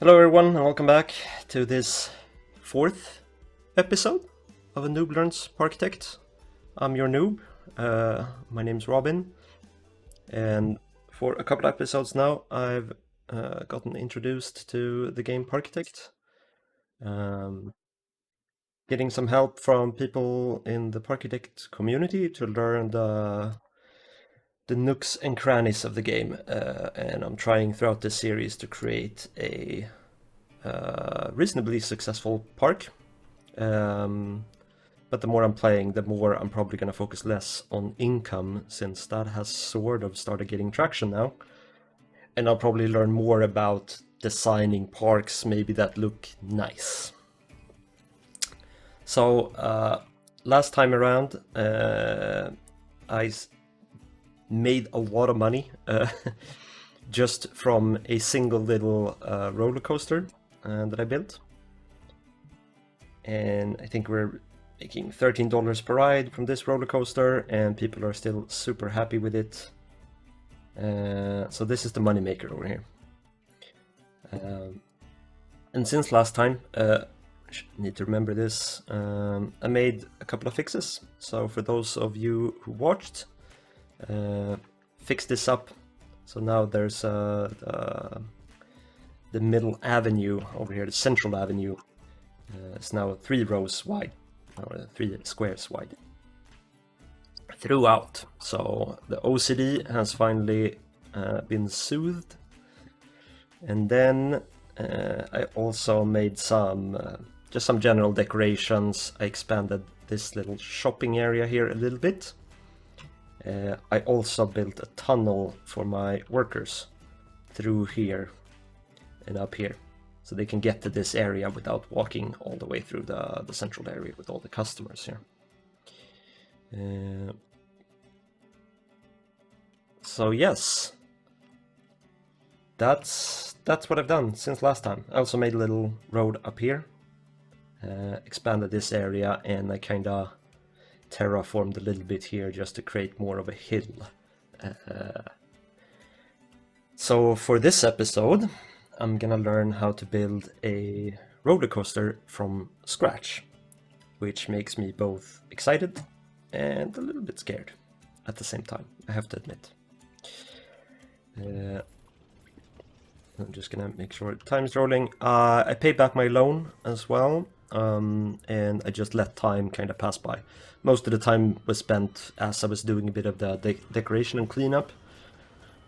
Hello everyone and welcome back to this fourth episode of a Noob Learns Parkitect. I'm your noob, my name's Robin, and for a couple episodes now I've gotten introduced to the game Parkitect. Getting some help from people in the Parkitect community to learn the nooks and crannies of the game, and I'm trying throughout this series to create a reasonably successful park. But the more I'm playing, the more I'm probably going to focus less on income, since that has sort of started getting traction now. And I'll probably learn more about designing parks maybe that look nice. So last time around I made a lot of money just from a single little roller coaster that I built, and I think we're making $13 per ride from this roller coaster, and people are still super happy with it. So this is the money maker over here. And since last time, need to remember this, I made a couple of fixes. So for those of you who watched, fix this up. So now there's the middle avenue over here, the central avenue, is now 3 rows wide, or 3 squares wide throughout. So the OCD has finally been soothed. And then I also made some just some general decorations. I expanded this little shopping area here a little bit. I also built a tunnel for my workers through here and up here, so they can get to this area without walking all the way through the central area with all the customers here. So yes, that's what I've done since last time. I also made a little road up here, expanded this area, and I kinda terraformed a little bit here just to create more of a hill. So for this episode, I'm gonna learn how to build a roller coaster from scratch, which makes me both excited and a little bit scared at the same time, I have to admit. I'm just gonna make sure time's rolling. I paid back my loan as well, and I just let time kind of pass by. Most of the time was spent as I was doing a bit of the decoration and cleanup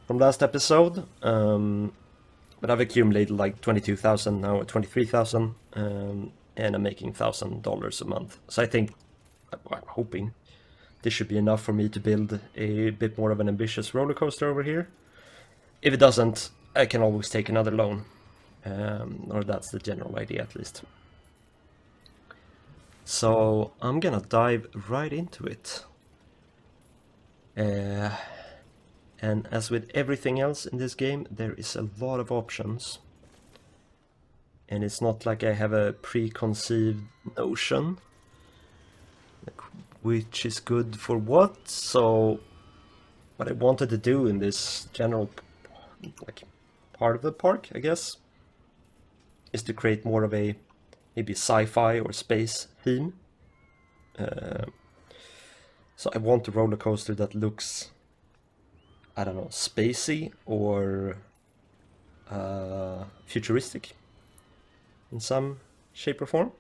from last episode. But I've accumulated like 22,000 now, 23,000, and I'm making $1,000 a month. So I think, I'm hoping, this should be enough for me to build a bit more of an ambitious roller coaster over here. If it doesn't, I can always take another loan, or that's the general idea at least. So I'm gonna dive right into it. And as with everything else in this game, there is a lot of options. And it's not like I have a preconceived notion, like which is good for what. So what I wanted to do in this general part of the park, I guess, is to create more of a maybe sci-fi or space theme. So I want a roller coaster that looks, I don't know, spacey or futuristic in some shape or form.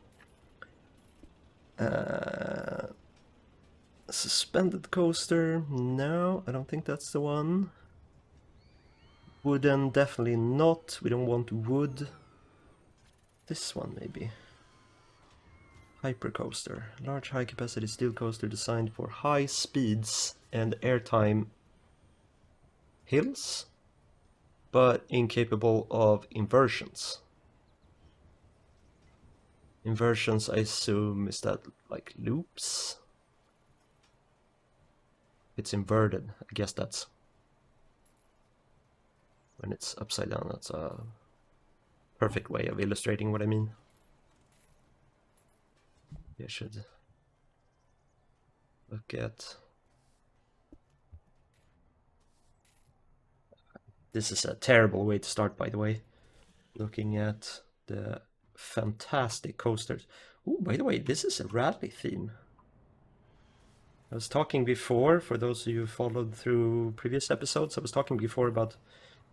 Suspended coaster, no, I don't think that's the one. Wooden, definitely not, we don't want wood. This one maybe. Hypercoaster, large high capacity steel coaster designed for high speeds and airtime hills, but incapable of inversions. Inversions, I assume, is that like loops? It's inverted, I guess that's when it's upside down. That's a perfect way of illustrating what I mean. I should look at... This is a terrible way to start, by the way. looking at the fantastic coasters. Oh, by the way, this is a rally theme. I was talking before, for those of you who followed through previous episodes, I was talking before about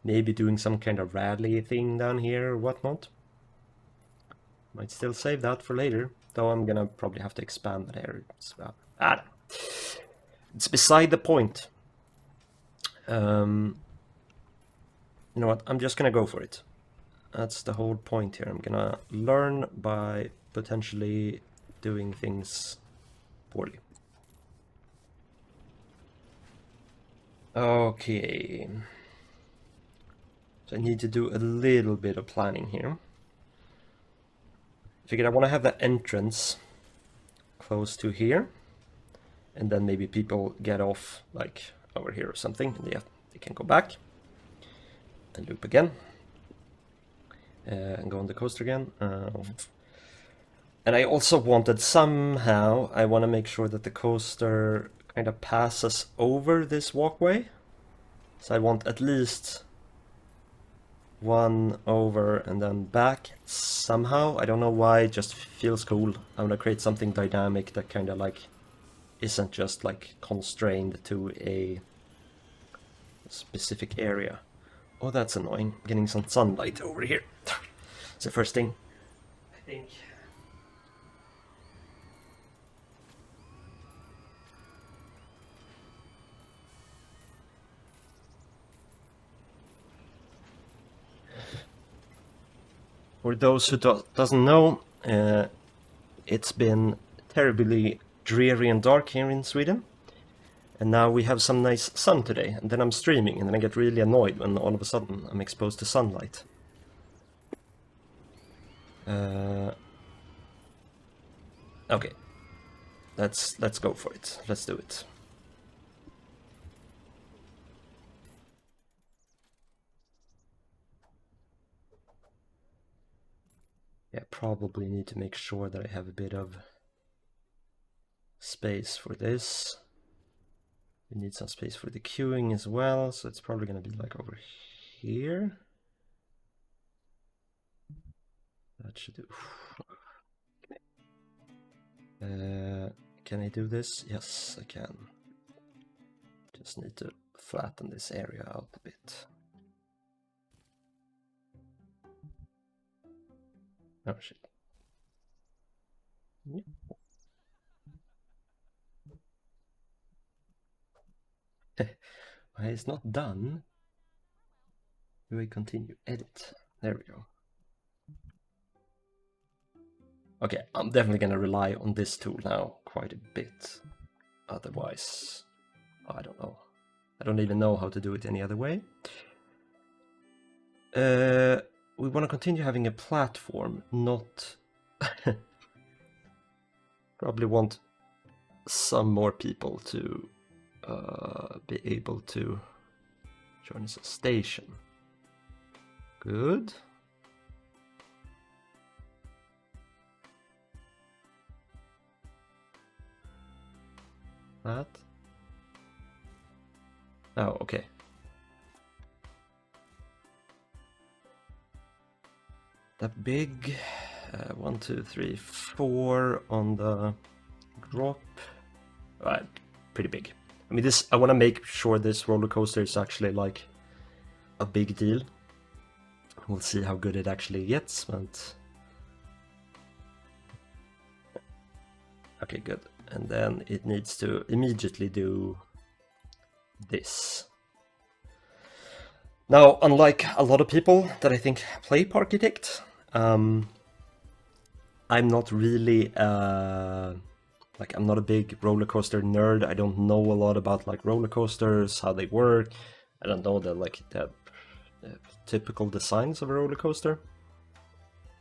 maybe doing some kind of rally thing down here or whatnot. Might still save that for later, though I'm gonna probably have to expand that area as well. I don't know. It's beside the point. You know what, I'm just gonna go for it. That's the whole point here. I'm gonna learn by potentially doing things poorly. Okay. So I need to do a little bit of planning here. I figured I want to have the entrance close to here, and then maybe people get off like over here or something, and they can go back and loop again and go on the coaster again. And I also wanted somehow, I want to make sure that the coaster kind of passes over this walkway. So I want at least one over and then back somehow. I don't know why, it just feels cool. I want to create something dynamic that kind of like isn't just like constrained to a specific area. Oh, that's annoying. Getting some sunlight over here. It's the first thing, I think. For those who doesn't know, it's been terribly dreary and dark here in Sweden. And now we have some nice sun today, and then I'm streaming, and then I get really annoyed when all of a sudden I'm exposed to sunlight. Okay, let's go for it. Let's do it. Yeah, probably need to make sure that I have a bit of space for this. We need some space for the queuing as well, so it's probably going to be like over here. That should do. Can I do this? Yes, I can. Just need to flatten this area out a bit. Oh shit. Yeah. It's not done. Do we continue? Edit. There we go. Okay, I'm definitely gonna rely on this tool now quite a bit. Otherwise, I don't know. I don't even know how to do it any other way. We want to continue having a platform, not... Probably want some more people to be able to join us a station. Good. That. Oh, okay. That big. 1, 2, 3, 4 on the drop. Right, pretty big. I mean, this. I want to make sure this roller coaster is actually like a big deal. We'll see how good it actually gets, but okay, good. And then it needs to immediately do this. Now, unlike a lot of people that I think play Parkitect, I'm not really like, I'm not a big roller coaster nerd. I don't know a lot about like roller coasters, how they work. I don't know the typical designs of a roller coaster.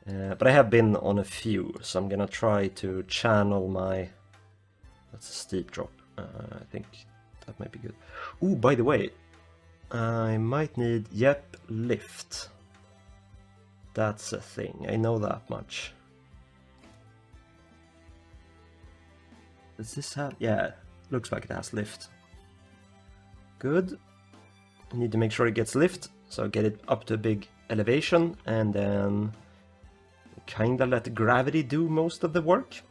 But I have been on a few, so I'm gonna try to channel my... That's a steep drop. I think that might be good. Ooh, by the way, I might need, yep, lift. That's a thing, I know that much. Does this have... yeah, looks like it has lift. Good. I need to make sure it gets lift, so get it up to a big elevation, and then kinda let gravity do most of the work.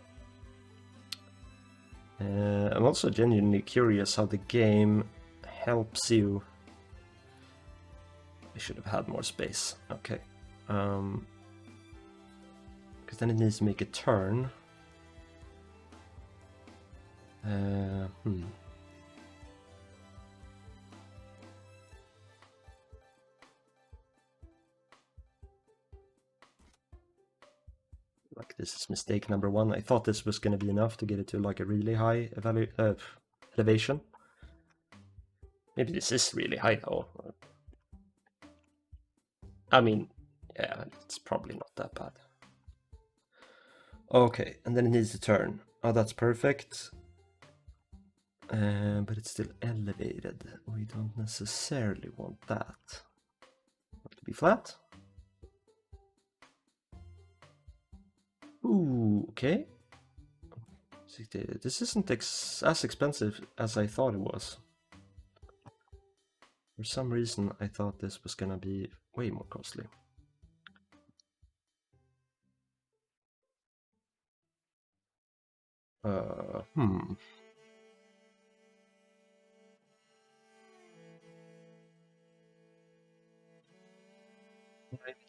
I'm also genuinely curious how the game helps you. I should have had more space. Okay. Because then it needs to make a turn. Like, this is mistake number one. I thought this was going to be enough to get it to like a really high elevation. Maybe this is really high though. I mean, yeah, it's probably not that bad. Okay, and then it needs to turn. Oh, that's perfect. But it's still elevated. We don't necessarily want that. Want it to be flat. Ooh, okay. This isn't as expensive as I thought it was. For some reason, I thought this was gonna be way more costly. I'm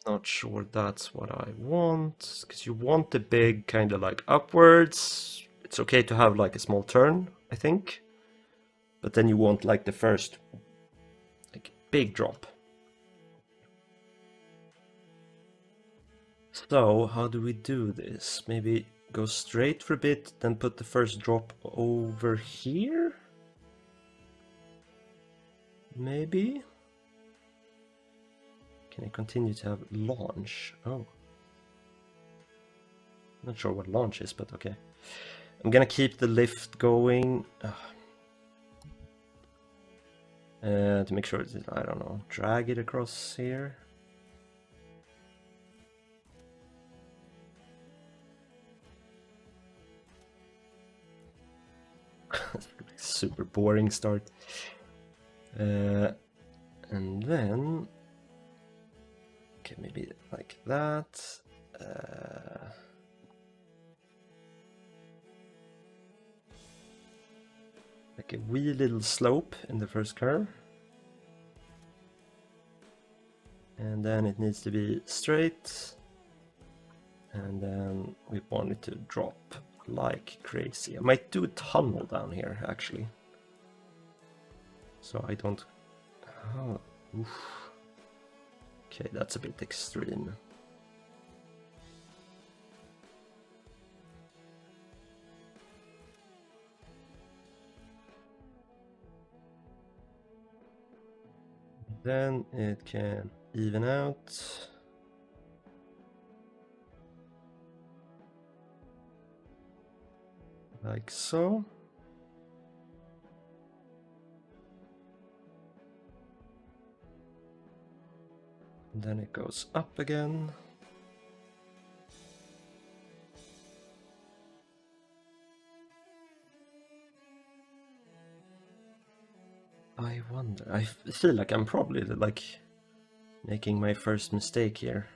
not sure that's what I want, because you want the big kind of like upwards. It's okay to have like a small turn, I think. But then you want like the first like big drop. So how do we do this? Maybe go straight for a bit, then put the first drop over here? Maybe? Can I continue to have launch? Oh. Not sure what launch is, but okay. I'm gonna keep the lift going. To make sure, I don't know, drag it across here. Super boring start. And then, okay, maybe like that. Like a wee little slope in the first curve. And then it needs to be straight. And then we want it to drop like crazy. I might do a tunnel down here, actually. So I don't... Oh, oof. Okay, that's a bit extreme. Then it can even out. Like so. And then it goes up again. I wonder, I feel like I'm probably like making my first mistake here.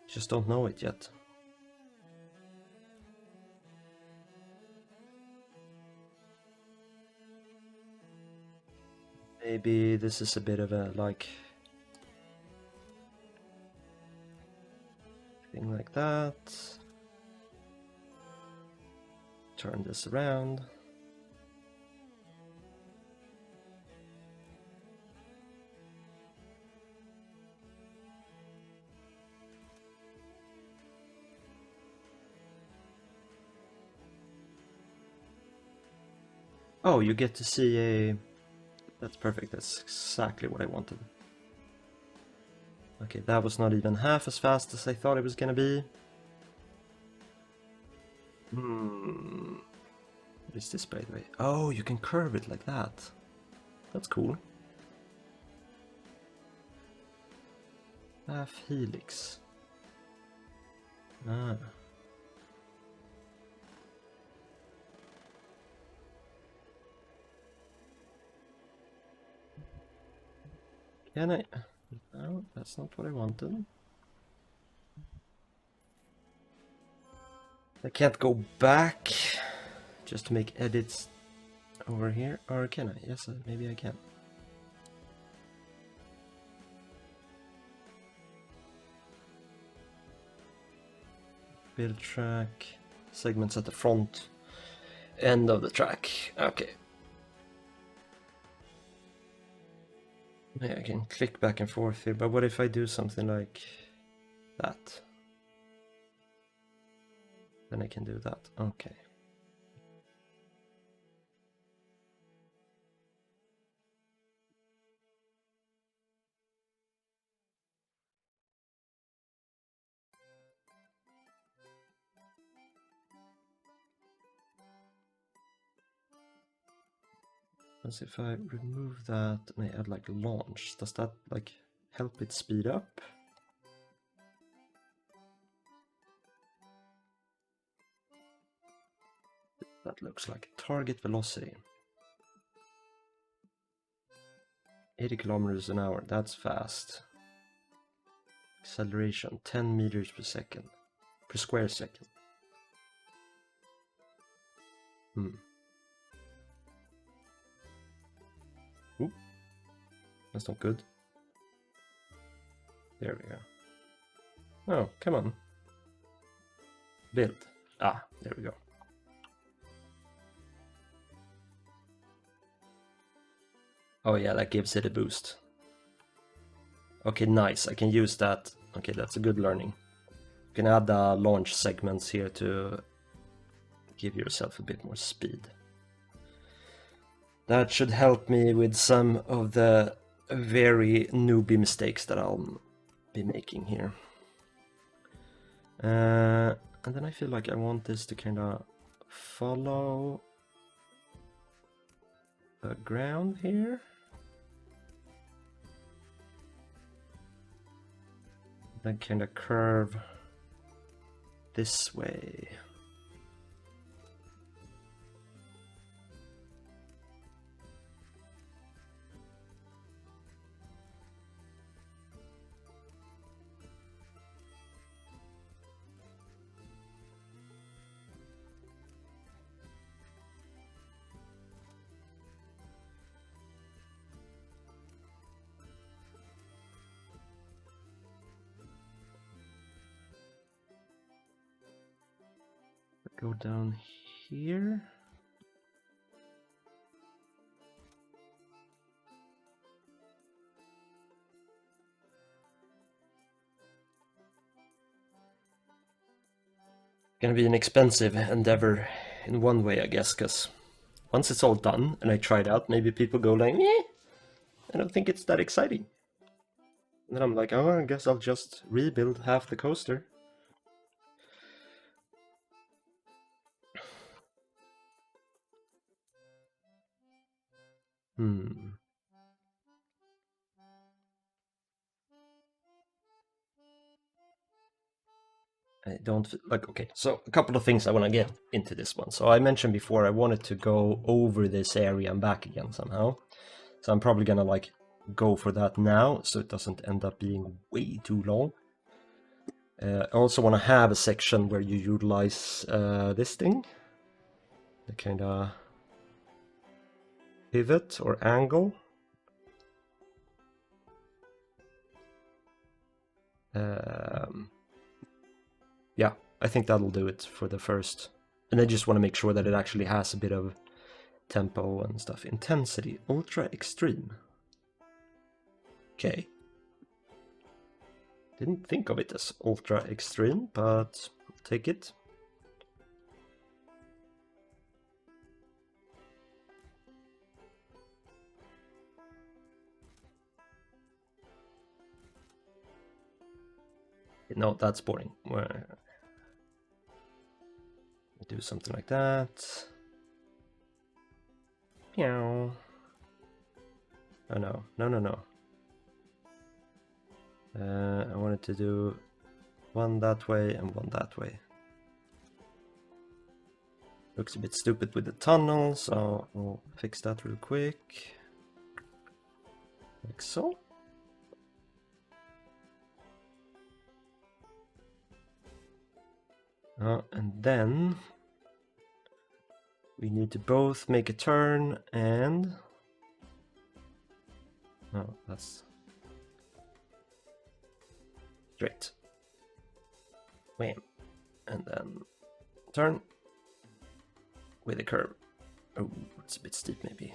Just don't know it yet. Maybe this is a bit of a like thing like that. Turn this around. Oh, you get to see a... That's perfect, that's exactly what I wanted. Okay, that was not even half as fast as I thought it was gonna be. What is this, by the way? Oh, you can curve it like that. That's cool. Half helix. Ah. Can I? No. No, that's not what I wanted. I can't go back just to make edits over here, or can I? Yes, maybe I can. Build track, segments at the front end of the track. Okay. Yeah, I can click back and forth here, but what if I do something like that? Then I can do that. Okay. As if I remove that and I add like launch, does that like help it speed up? That looks like target velocity. 80 kilometers an hour, that's fast. Acceleration, 10 meters per second. Per square second. Ooh, that's not good. There we go. Oh, come on. Build. Ah, there we go. Oh yeah, that gives it a boost. Okay, nice. I can use that. Okay, that's a good learning. You can add the launch segments here to give yourself a bit more speed. That should help me with some of the very newbie mistakes that I'll be making here. And then I feel like I want this to kind of follow the ground here. Then kind of curve this way. Go down here. Gonna be an expensive endeavor in one way, I guess, because once it's all done and I try it out, maybe people go like, eh, I don't think it's that exciting. And then I'm like, oh, I guess I'll just rebuild half the coaster. I don't like, okay, so a couple of things I want to get into this one. So I mentioned before I wanted to go over this area and back again somehow. So I'm probably gonna like go for that now so it doesn't end up being way too long. I also want to have a section where you utilize this thing, the kind of pivot or angle. Yeah, I think that'll do it for the first. And I just want to make sure that it actually has a bit of tempo and stuff. Intensity, ultra extreme. Okay. Didn't think of it as ultra extreme, but I'll take it. No, that's boring. Do something like that. Meow. Oh no, no, no, no. I wanted to do one that way and one that way. Looks a bit stupid with the tunnel, so I'll fix that real quick. Like so. And then we need to both make a turn and... Oh, that's... straight. Wham. And then turn with a curve. Oh, it's a bit steep maybe.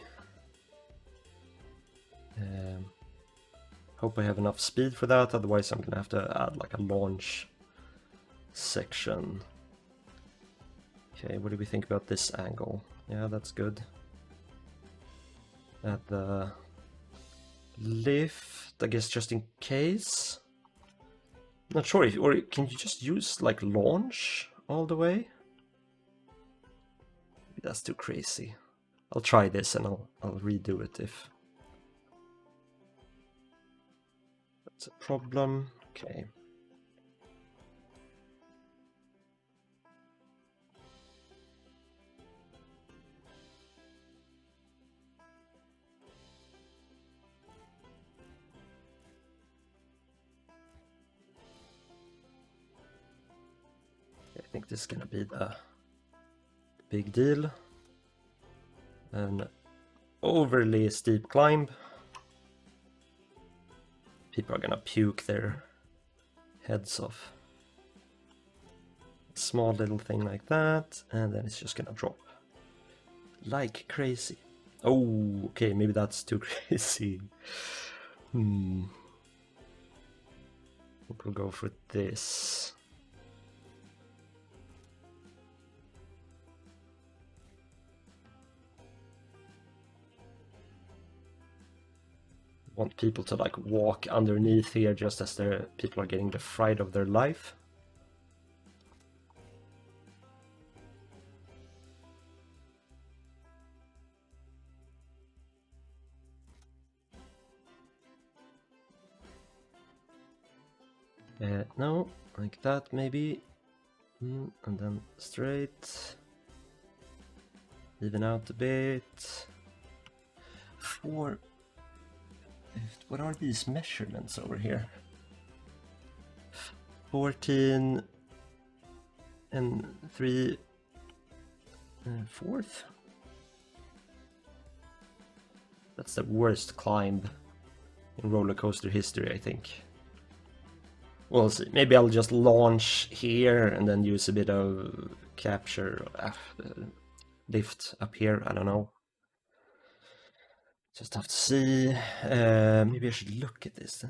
Hope I have enough speed for that, otherwise I'm gonna have to add like a launch section. Okay, what do we think about this angle? Yeah, that's good. Add the lift, I guess, just in case. Not sure if, or can you just use like launch all the way? Maybe that's too crazy. I'll try this and I'll redo it if that's a problem. Okay. I think this is gonna be the big deal. An overly steep climb. People are gonna puke their heads off. A small little thing like that, and then it's just gonna drop like crazy. Oh, okay, maybe that's too crazy. We'll go for this. Want people to like walk underneath here just as people are getting the fright of their life. No, like that maybe. And then straight. Even out a bit. What are these measurements over here? 14 and 3/4. That's the worst climb in roller coaster history, I think. We'll see. Maybe I'll just launch here and then use a bit of capture lift up here. I don't know. Just have to see. Maybe I should look at this.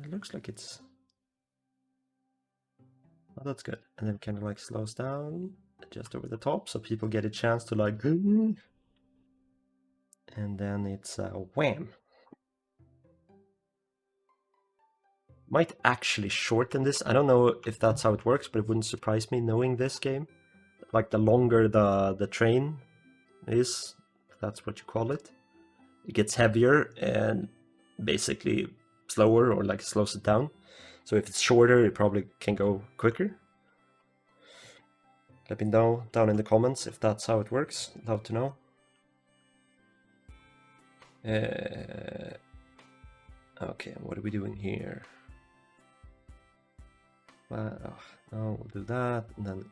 Looks like it's... Oh, that's good. And then kind of like slows down just over the top so people get a chance to like... And then it's wham. Might actually shorten this. I don't know if that's how it works, but it wouldn't surprise me knowing this game. Like the longer the train is, if that's what you call it, it gets heavier and basically slower, or like slows it down. So if it's shorter, it probably can go quicker. Let me know down in the comments if that's how it works. Love to know. Okay, what are we doing here? No, we'll do that, and then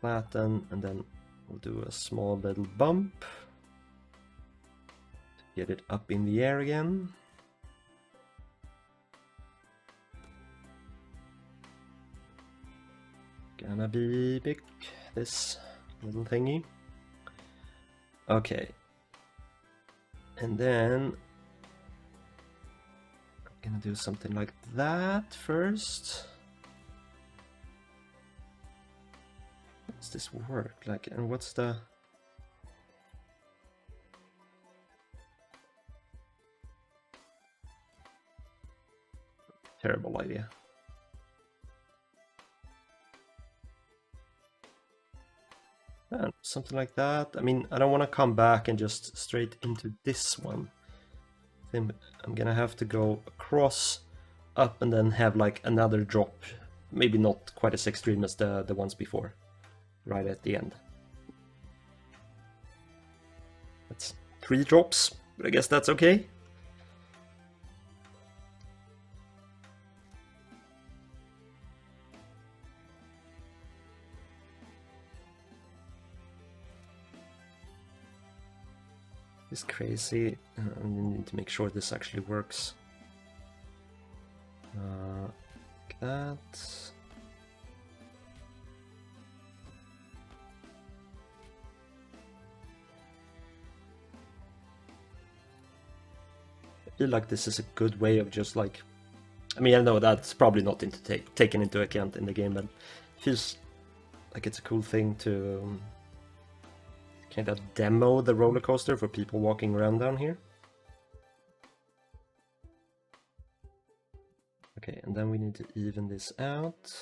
flatten, and then we'll do a small little bump to get it up in the air again. Gonna be big, this little thingy. Okay. And then I'm gonna do something like that first. Does this work? Like, and what's the... Terrible idea. Something like that. I mean, I don't want to come back and just straight into this one. Then I'm gonna have to go across, up, and then have like another drop. Maybe not quite as extreme as the ones before. Right at the end. That's 3 drops, but I guess that's okay. is crazy. I need to make sure this actually works. Like that. I feel like this is a good way of just like, I mean, I know that's probably not taken into account in the game, but it feels like it's a cool thing to kind of demo the roller coaster for people walking around down here. Okay, and then we need to even this out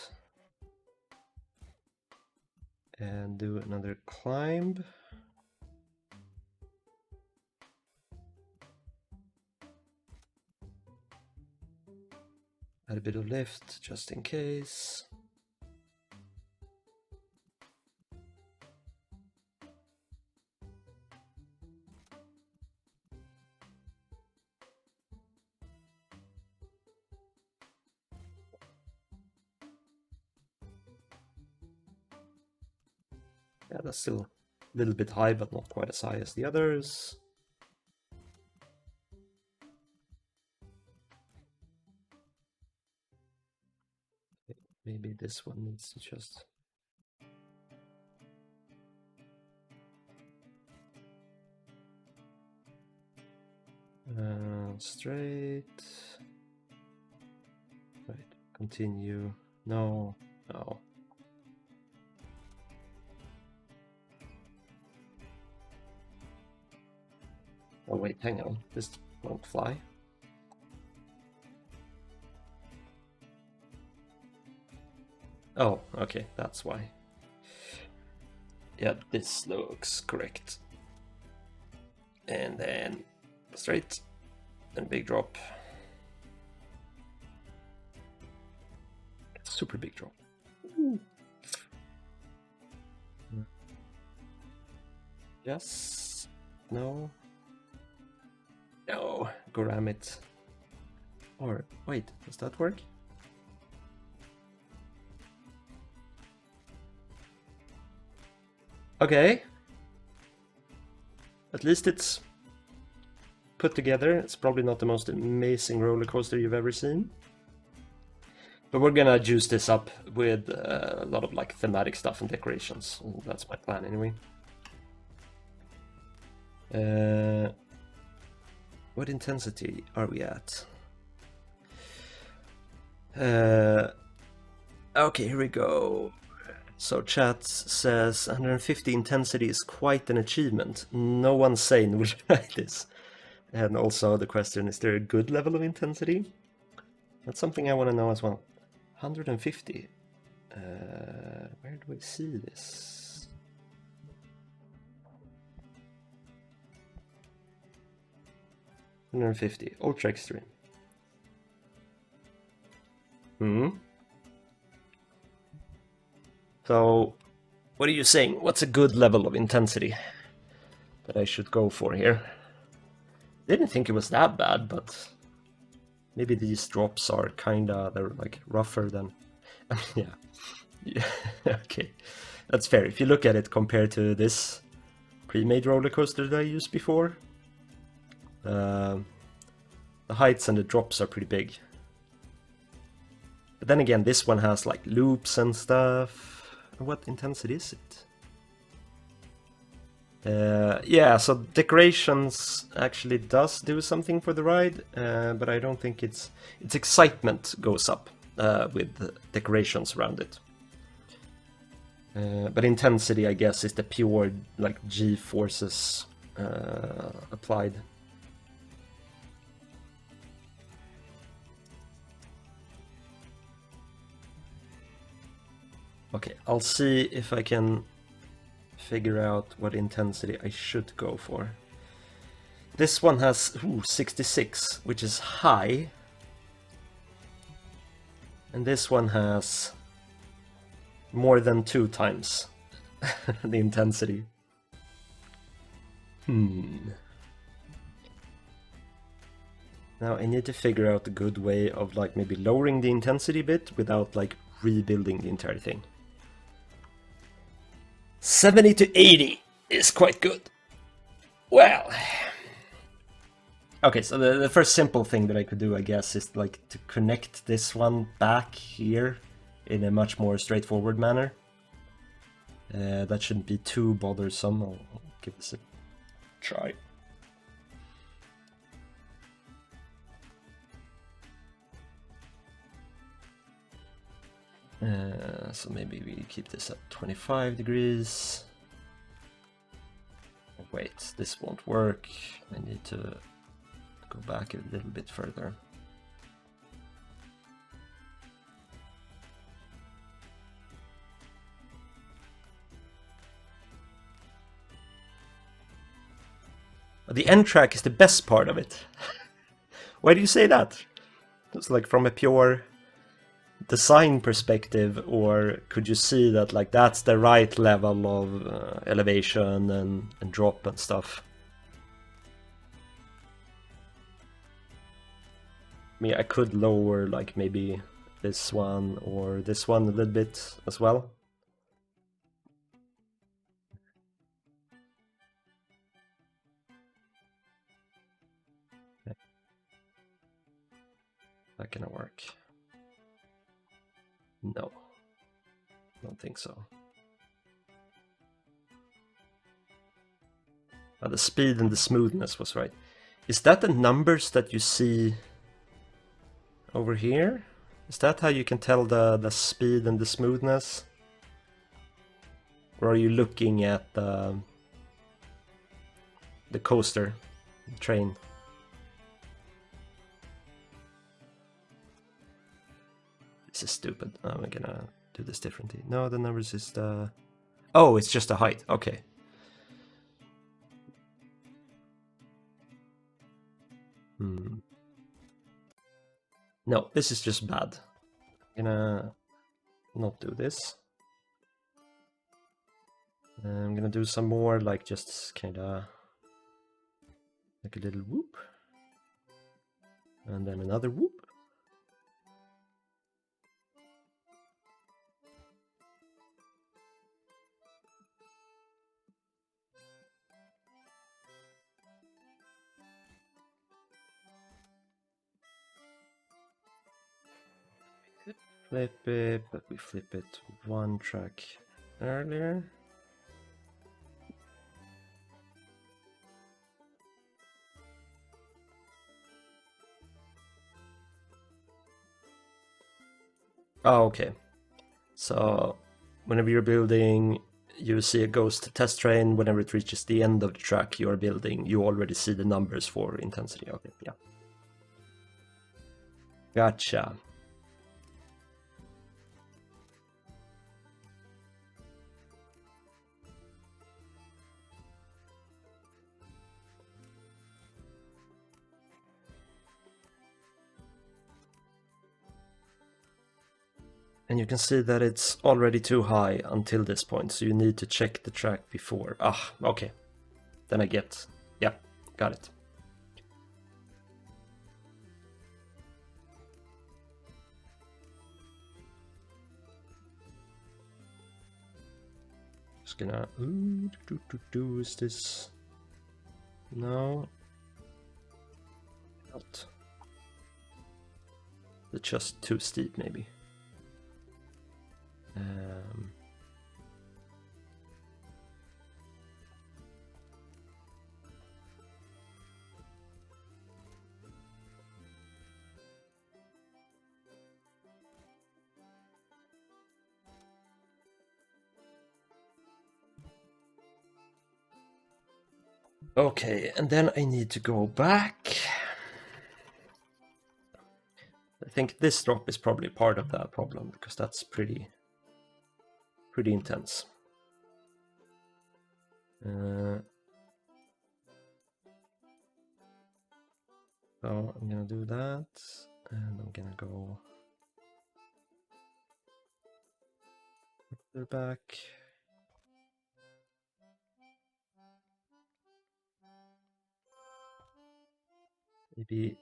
and do another climb. Add a bit of lift just in case. Yeah, that's still a little bit high, but not quite as high as the others. Maybe this one needs to just... straight. Right, continue. No, no. Oh wait, hang on. This won't fly. Oh, okay, that's why. Yeah, this looks correct. And then straight and big drop. Super big drop. Ooh. Yes. No. No. Go ram it. Or wait, does that work? Okay. At least it's put together. It's probably not the most amazing roller coaster you've ever seen. But we're gonna juice this up with a lot of like thematic stuff and decorations. That's my plan anyway. What intensity are we at? Okay, here we go. So chat says 150 intensity is quite an achievement. No one sane will try this. And also the question, is there a good level of intensity? That's something I want to know as well. 150. Where do we see this? $150. Ultra Extreme. So, what are you saying? What's a good level of intensity that I should go for here? Didn't think it was that bad, but maybe these drops are they're like rougher than... yeah. Okay, that's fair. If you look at it compared to this pre-made roller coaster that I used before, the heights and the drops are pretty big. But then again, this one has like loops and stuff. What intensity is it? Yeah, so decorations actually does do something for the ride, but I don't think its excitement goes up with decorations around it. But intensity, I guess, is the pure like G-forces applied. Okay, I'll see if I can figure out what intensity I should go for. This one has 66, which is high. And this one has more than 2 times the intensity. Now I need to figure out a good way of like maybe lowering the intensity a bit without like rebuilding the entire thing. 70 to 80 is quite good. Well, Okay, so the first simple thing that I could do, I guess, is like to connect this one back here in a much more straightforward manner. That shouldn't be too bothersome. I'll give this a try. So maybe we keep this at 25 degrees. Wait, this won't work. I need to go back a little bit further. The end track is the best part of it. Why do you say that? It's like from a pure design perspective, or could you see that like that's the right level of elevation and drop and stuff? I mean, I could lower like maybe this one or this one a little bit as well. That gonna work? No, I don't think so. The speed and the smoothness was right. Is that the numbers that you see over here? Is that how you can tell the speed and the smoothness? Or are you looking at the coaster, the train? This is stupid. I'm gonna do this differently. No, the numbers is the... Oh, it's just the height. Okay. No, this is just bad. I'm gonna not do this. I'm gonna do some more, like just kinda like a little whoop. And then another whoop. Flip it, but we flip it one track earlier. Oh, okay. So whenever you're building, you see a ghost test train. Whenever it reaches the end of the track you're building, you already see the numbers for intensity. Okay, yeah. Gotcha. And you can see that it's already too high until this point, so you need to check the track before. Ah, okay. Then I get... Yeah, got it. Just gonna... Is this... No. Not. It's just too steep, maybe. Okay, and then I need to go back. I think this drop is probably part of that problem, because that's pretty intense. So I'm gonna do that, and I'm gonna go back. Maybe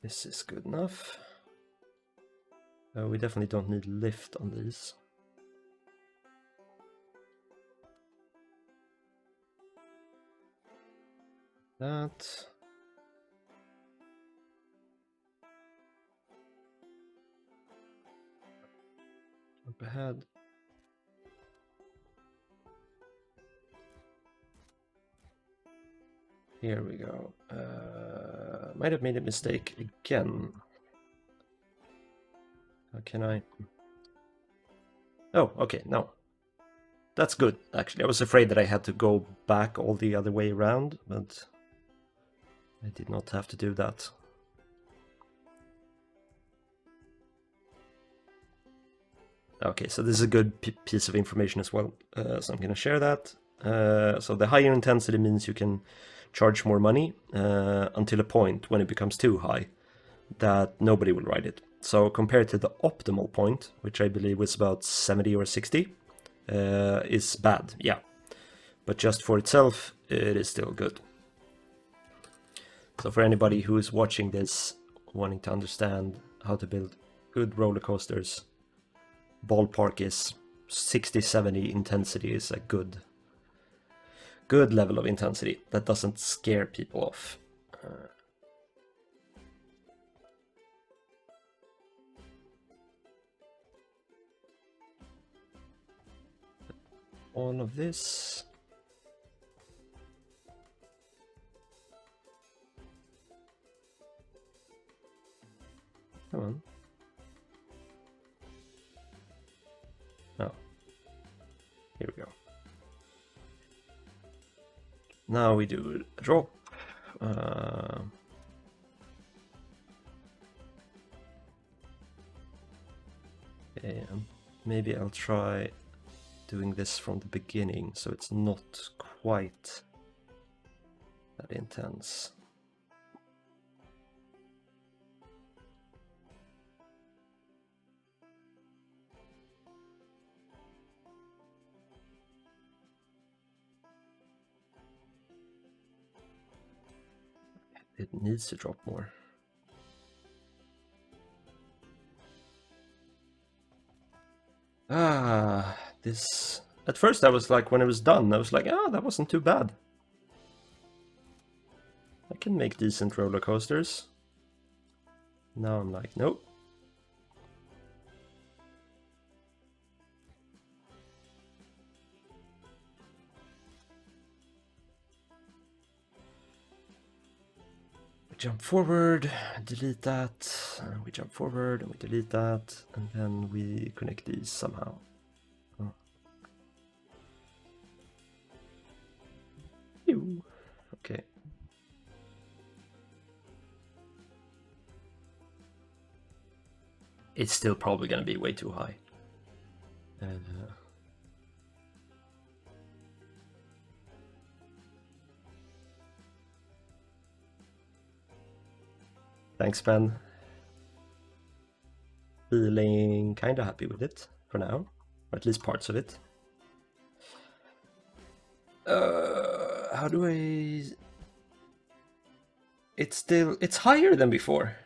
this is good enough. We definitely don't need lift on these. That. Jump ahead. Here we go. Might have made a mistake again. How can I? Oh, okay, no. That's good, actually. I was afraid that I had to go back all the other way around, but I did not have to do that. Okay, so this is a good piece of information as well, so I'm going to share that. So the higher intensity means you can charge more money until a point when it becomes too high that nobody will ride it. So compared to the optimal point, which I believe was about 70 or 60, is bad, yeah. But just for itself, it is still good. So for anybody who is watching this, wanting to understand how to build good roller coasters, ballpark is 60-70 intensity is a good level of intensity that doesn't scare people off. All of this. Come on. Oh. Here we go. Now we do a drop. And maybe I'll try doing this from the beginning so it's not quite that intense. It needs to drop more. This... At first I was like, when it was done, I was like, that wasn't too bad. I can make decent roller coasters. Now I'm like, nope. We jump forward, delete that, and we jump forward and we delete that, and then we connect these somehow. Oh. Okay. It's still probably gonna be way too high. Thanks, Ben. Feeling kind of happy with it for now, or at least parts of it. How do I... It's higher than before.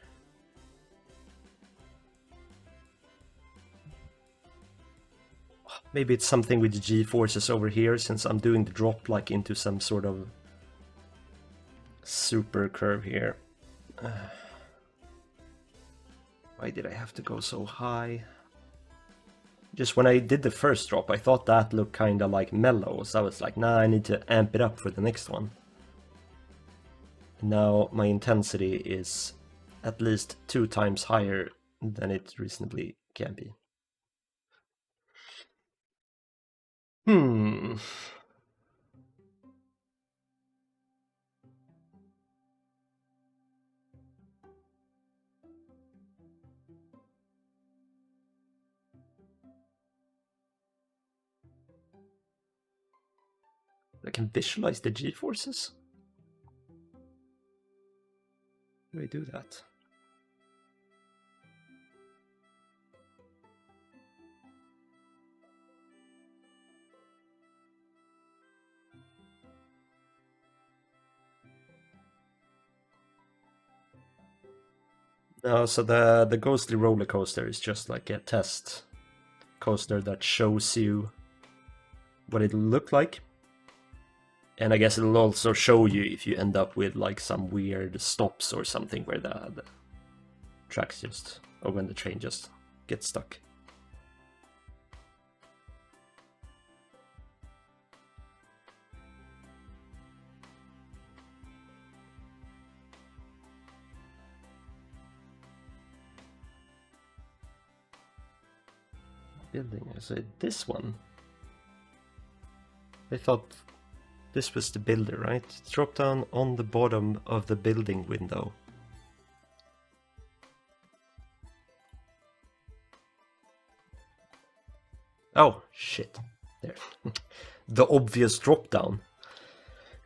Maybe it's something with the G-forces over here, since I'm doing the drop like into some sort of super curve here. Why did I have to go so high? Just when I did the first drop, I thought that looked kind of like mellow, so I was like, nah, I need to amp it up for the next one. And now my intensity is at least 2 times higher than it reasonably can be. I can visualize the G-forces. How do I do that? No, so the ghostly roller coaster is just like a test coaster that shows you what it looked like. And I guess it'll also show you if you end up with like some weird stops or something where the tracks just, or when the train just gets stuck. Building, I say this one. I thought this was the builder, right? Drop down on the bottom of the building window. Oh, shit. There. The obvious drop down.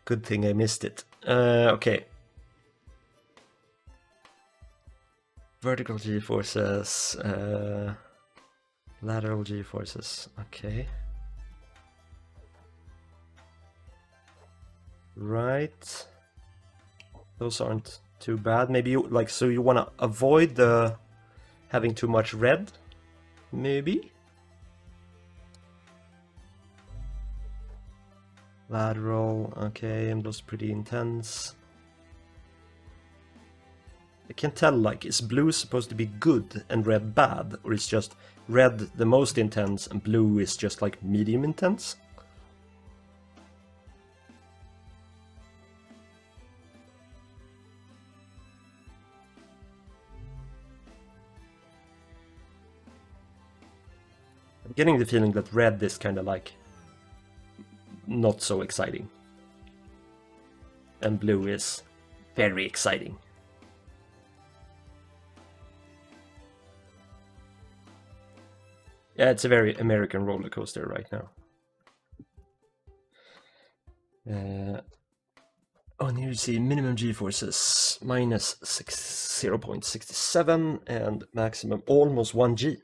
Good thing I missed it. Okay. Vertical G-forces. Lateral G-forces. Okay. Right. Those aren't too bad. Maybe you like, so you want to avoid the having too much red? Maybe? Lateral, okay, and those pretty intense. I can't tell, like, is blue supposed to be good and red bad? Or is just red the most intense and blue is just like medium intense? I'm getting the feeling that red is kind of like not so exciting. And blue is very exciting. Yeah, it's a very American roller coaster right now. Oh, and here you see minimum G-forces minus 0.67 and maximum almost 1G.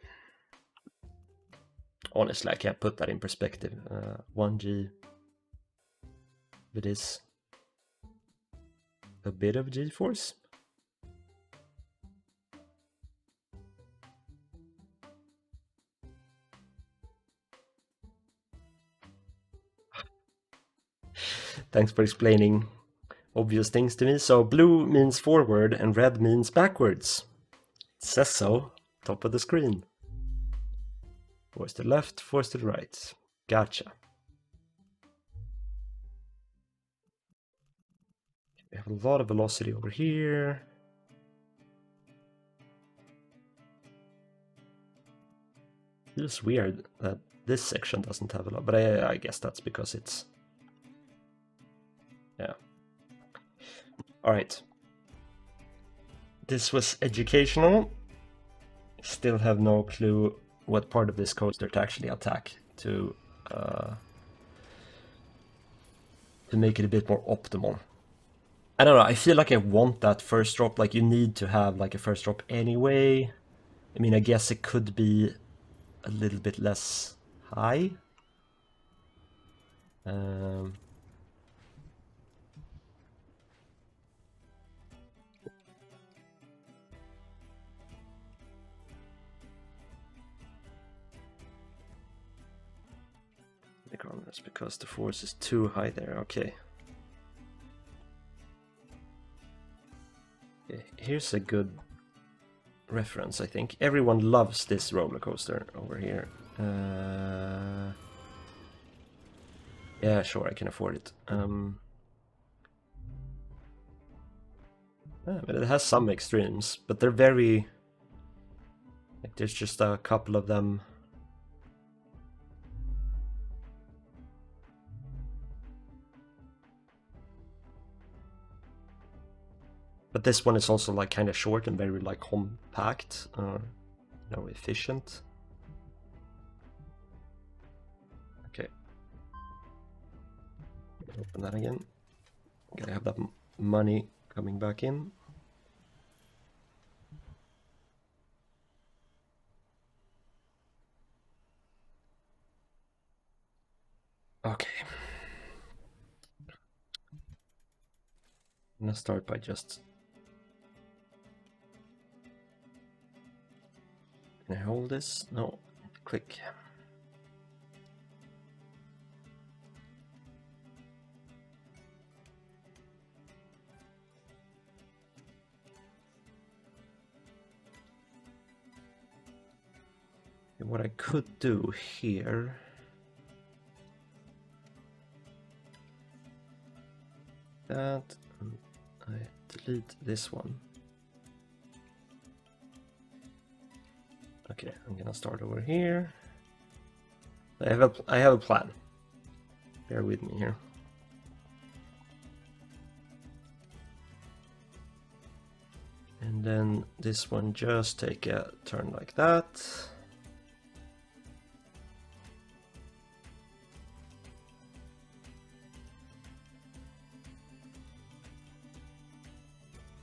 Honestly, I can't put that in perspective. 1G, it is a bit of G-force. Thanks for explaining obvious things to me. So blue means forward and red means backwards. It says so, top of the screen. Force to the left, force to the right. Gotcha. We have a lot of velocity over here. Feels weird that this section doesn't have a lot, but I guess that's because it's... yeah. Alright. This was educational. Still have no clue what part of this coaster to actually attack to make it a bit more optimal. I don't know, I feel like I want that first drop, like you need to have like a first drop anyway. I mean, I guess it could be a little bit less high. That's because the force is too high there, okay. Okay, here's a good reference, I think. Everyone loves this roller coaster over here. Yeah, sure, I can afford it. Yeah, but it has some extremes, but they're very... like, there's just a couple of them. But this one is also like kind of short and very like compact, efficient. Okay. Open that again. Gotta have that money coming back in. Okay. I'm gonna start by just... can I hold this? No. Click. what I could do here... that, and I delete this one. Okay, I'm gonna start over here. I have a plan. Bear with me here. And then this one, just take a turn like that.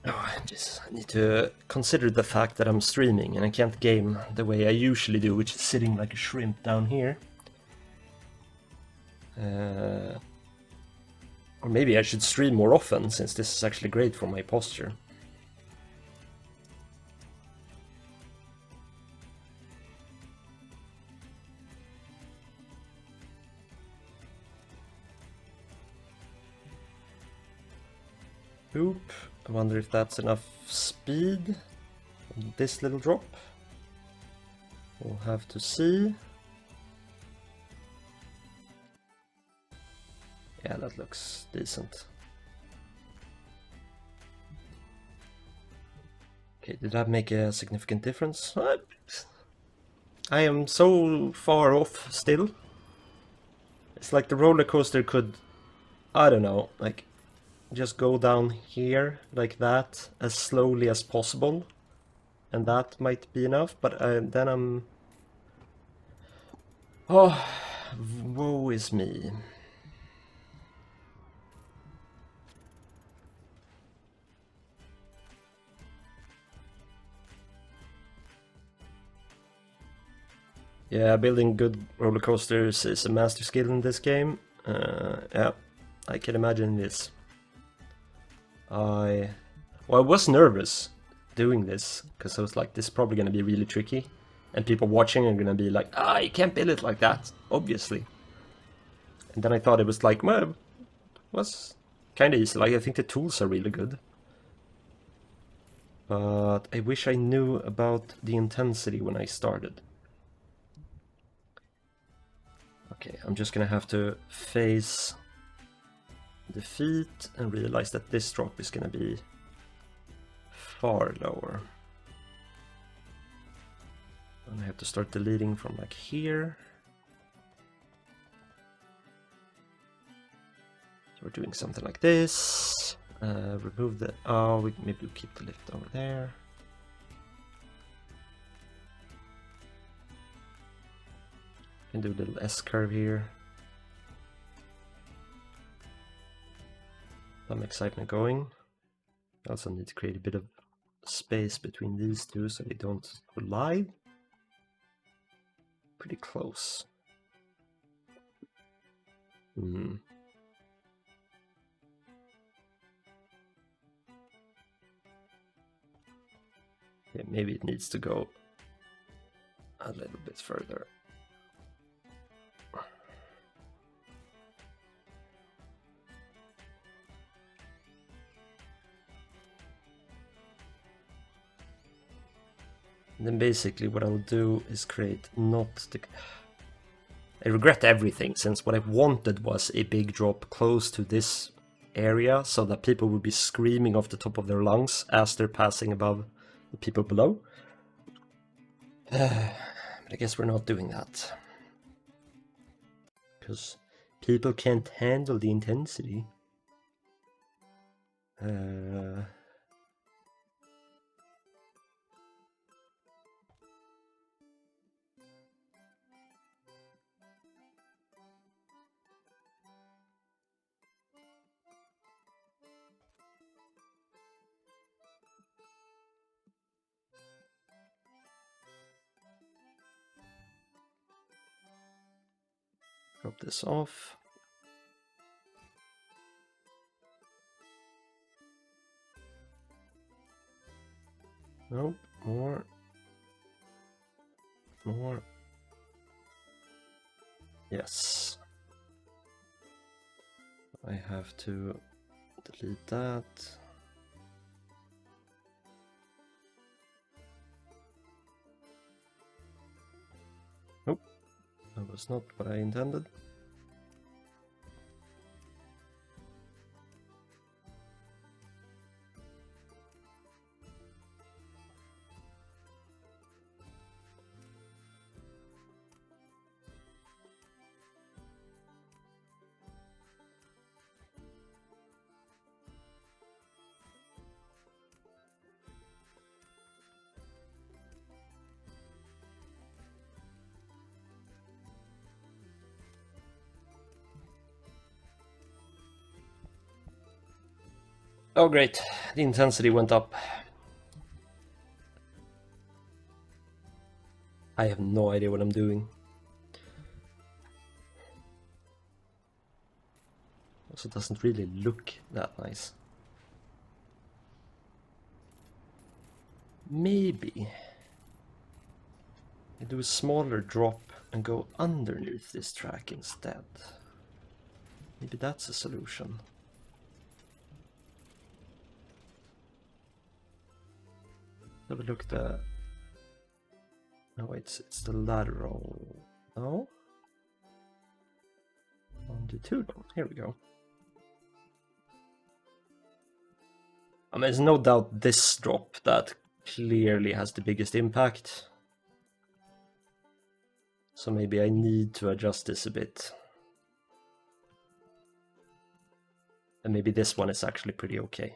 Oh, I need to consider the fact that I'm streaming and I can't game the way I usually do, which is sitting like a shrimp down here. Or maybe I should stream more often, since this is actually great for my posture. Oop, I wonder if that's enough speed on this little drop. We'll have to see. Yeah, that looks decent. Okay, did that make a significant difference? I am so far off still. It's like the roller coaster could, I don't know, like just go down here like that as slowly as possible, and that might be enough, but then I'm... Oh, woe is me. Yeah, building good roller coasters is a master skill in this game. Yeah, I can imagine this. I was nervous doing this, because I was like, this is probably going to be really tricky. And people watching are going to be like, you can't build it like that, obviously. And then I thought it was like, well, it was kind of easy. Like, I think the tools are really good. But I wish I knew about the intensity when I started. Okay, I'm just going to have to face the feet and realize that this drop is going to be far lower. And I have to start deleting from like here. So we're doing something like this. Remove the... oh, maybe we'll keep the lift over there. And do a little S-curve here. Some excitement going. I also need to create a bit of space between these two so they don't collide. Pretty close. Yeah, maybe it needs to go a little bit further. And then basically what I'll do is create not the... I regret everything, since what I wanted was a big drop close to this area so that people would be screaming off the top of their lungs as they're passing above the people below. But I guess we're not doing that. Because people can't handle the intensity. Drop this off. Nope, more. More. Yes. I have to delete that. That was not what I intended. Oh great, the intensity went up. I have no idea what I'm doing. Also, it doesn't really look that nice. Maybe I do a smaller drop and go underneath this track instead. Maybe that's a solution. Have a look at the... No, it's the lateral. No? Longitudinal. Here we go. I mean, there's no doubt this drop that clearly has the biggest impact. So maybe I need to adjust this a bit. And maybe this one is actually pretty okay.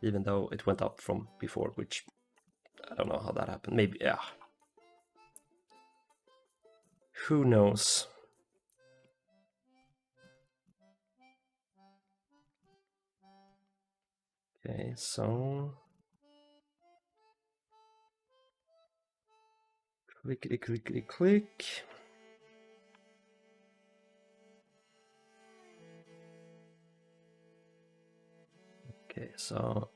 Even though it went up from before, which I don't know how that happened. Maybe, yeah. Who knows? Okay, so... Clickety clickety click. Okay, so...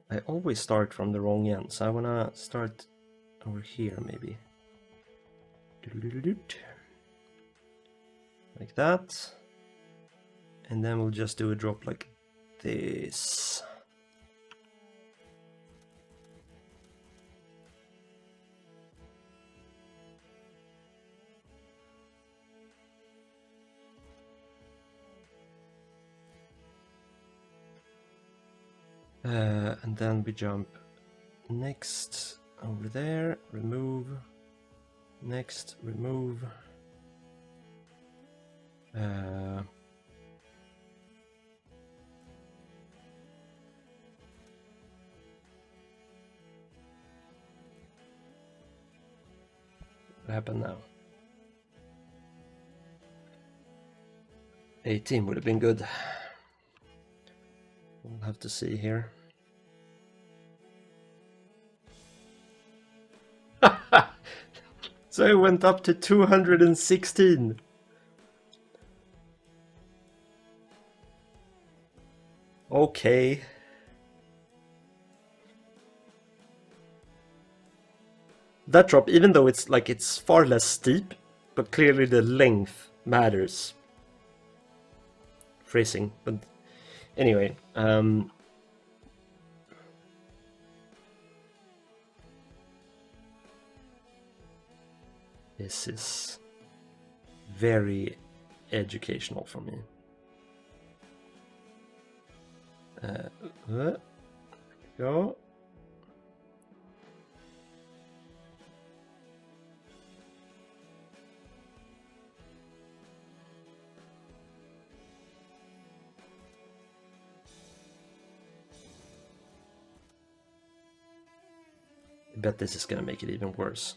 I always start from the wrong end, so I wanna start over here maybe. Like that. And then we'll just do a drop like this. And then we jump next over there, remove, next, remove. What happened now? 18 would have been good. We'll have to see here. So it went up to 216. Okay. That drop, even though it's like it's far less steep, but clearly the length matters. Phrasing, but anyway, this is very educational for me. Go. I bet this is gonna make it even worse.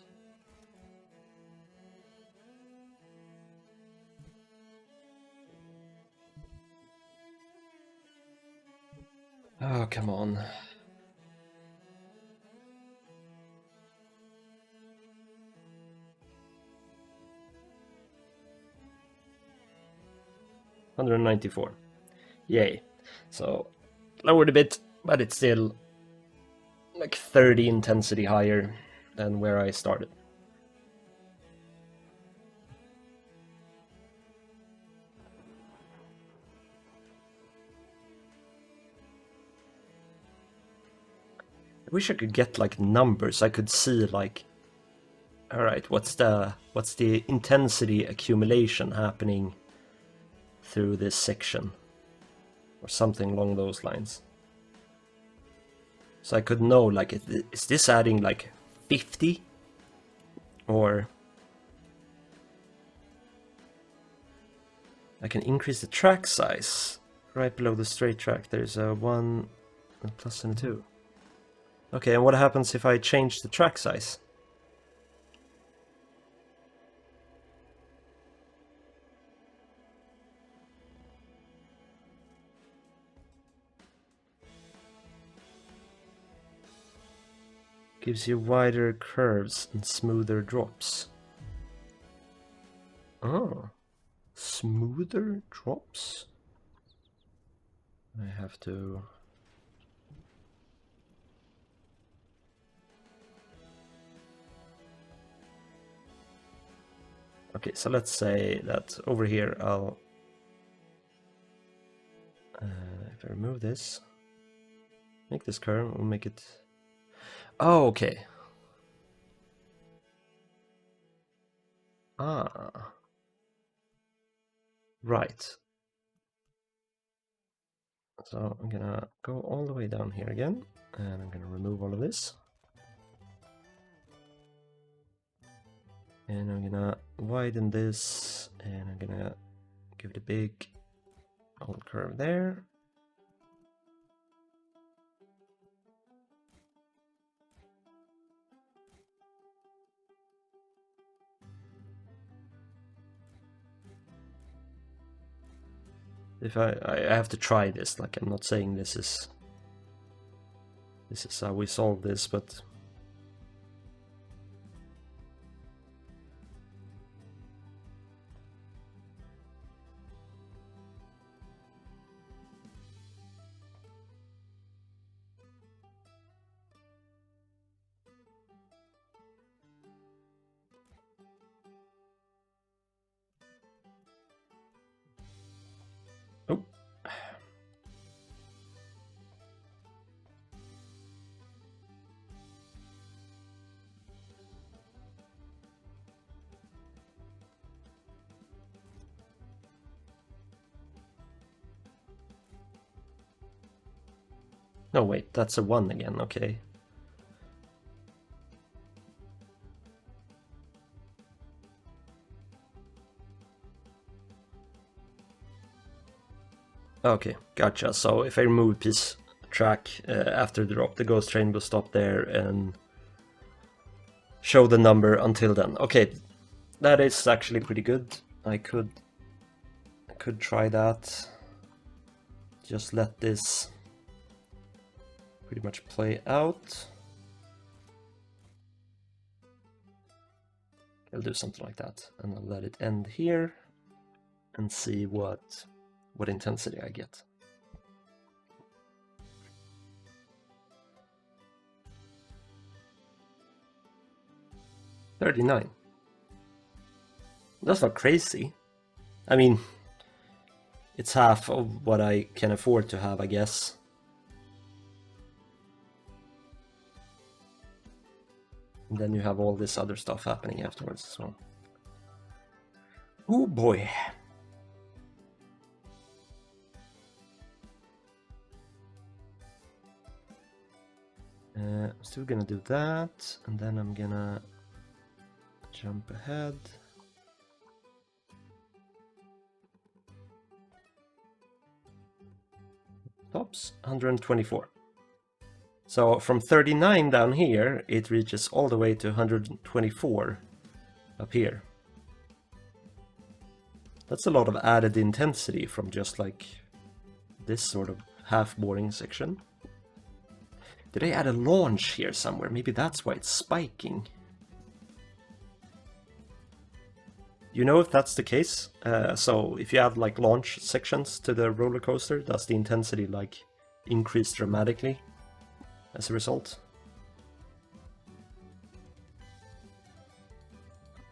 Oh, come on. $194. Yay. So lowered a bit, but it's still like 30 intensity higher than where I started. wish I could get like numbers. I could see like, all right, what's the intensity accumulation happening through this section, or something along those lines. So I could know like, is this adding like 50, or I can increase the track size. Right below the straight track, there's a 1, a plus and a 2. Okay, and what happens if I change the track size? Gives you wider curves and smoother drops. Oh, smoother drops? I have to... Okay, so let's say that over here I'll... if I remove this, make this curve, we'll make it... Oh, okay. Ah. Right. So I'm gonna go all the way down here again, and I'm gonna remove all of this. And I'm gonna widen this, and I'm gonna give it a big old curve there. If I have to try this, like I'm not saying this is how we solve this, but oh. No, wait, that's a 1 again, okay. Okay, gotcha. So if I remove piece track after the drop, the ghost train will stop there and show the number until then. Okay, that is actually pretty good. I could try that. Just let this pretty much play out. I'll do something like that, and I'll let it end here and see what intensity I get. $39. That's not crazy. I mean, it's half of what I can afford to have, I guess. And then you have all this other stuff happening afterwards as well. Oh boy. I'm still gonna do that, and then I'm gonna jump ahead. Tops 124. So from 39 down here, it reaches all the way to 124 up here. That's a lot of added intensity from just like this sort of half boring section. Did I add a launch here somewhere? Maybe that's why it's spiking. You know if that's the case? So if you add like launch sections to the roller coaster, does the intensity like increase dramatically as a result?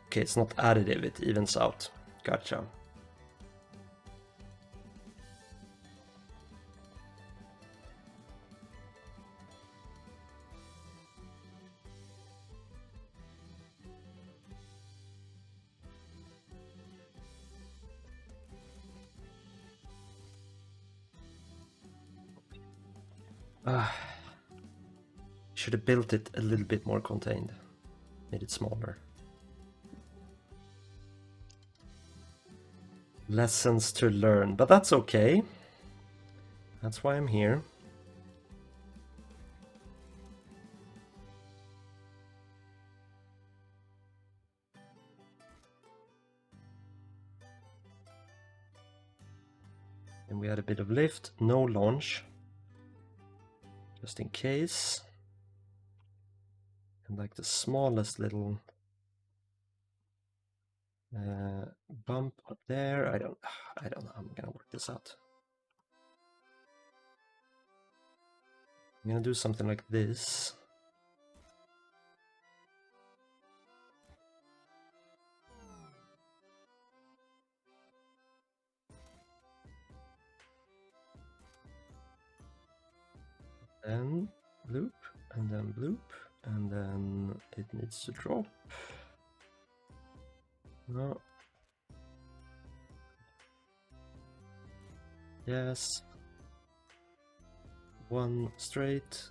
Okay, it's not additive, it evens out. Gotcha. Should have built it a little bit more contained. Made it smaller. Lessons to learn, but that's okay. That's why I'm here. And we had a bit of lift, no launch. Just in case. And like the smallest little bump up there. I don't know. I'm gonna work this out. I'm gonna do something like this. And loop, and then bloop, and then it needs to drop. No. Yes. One straight.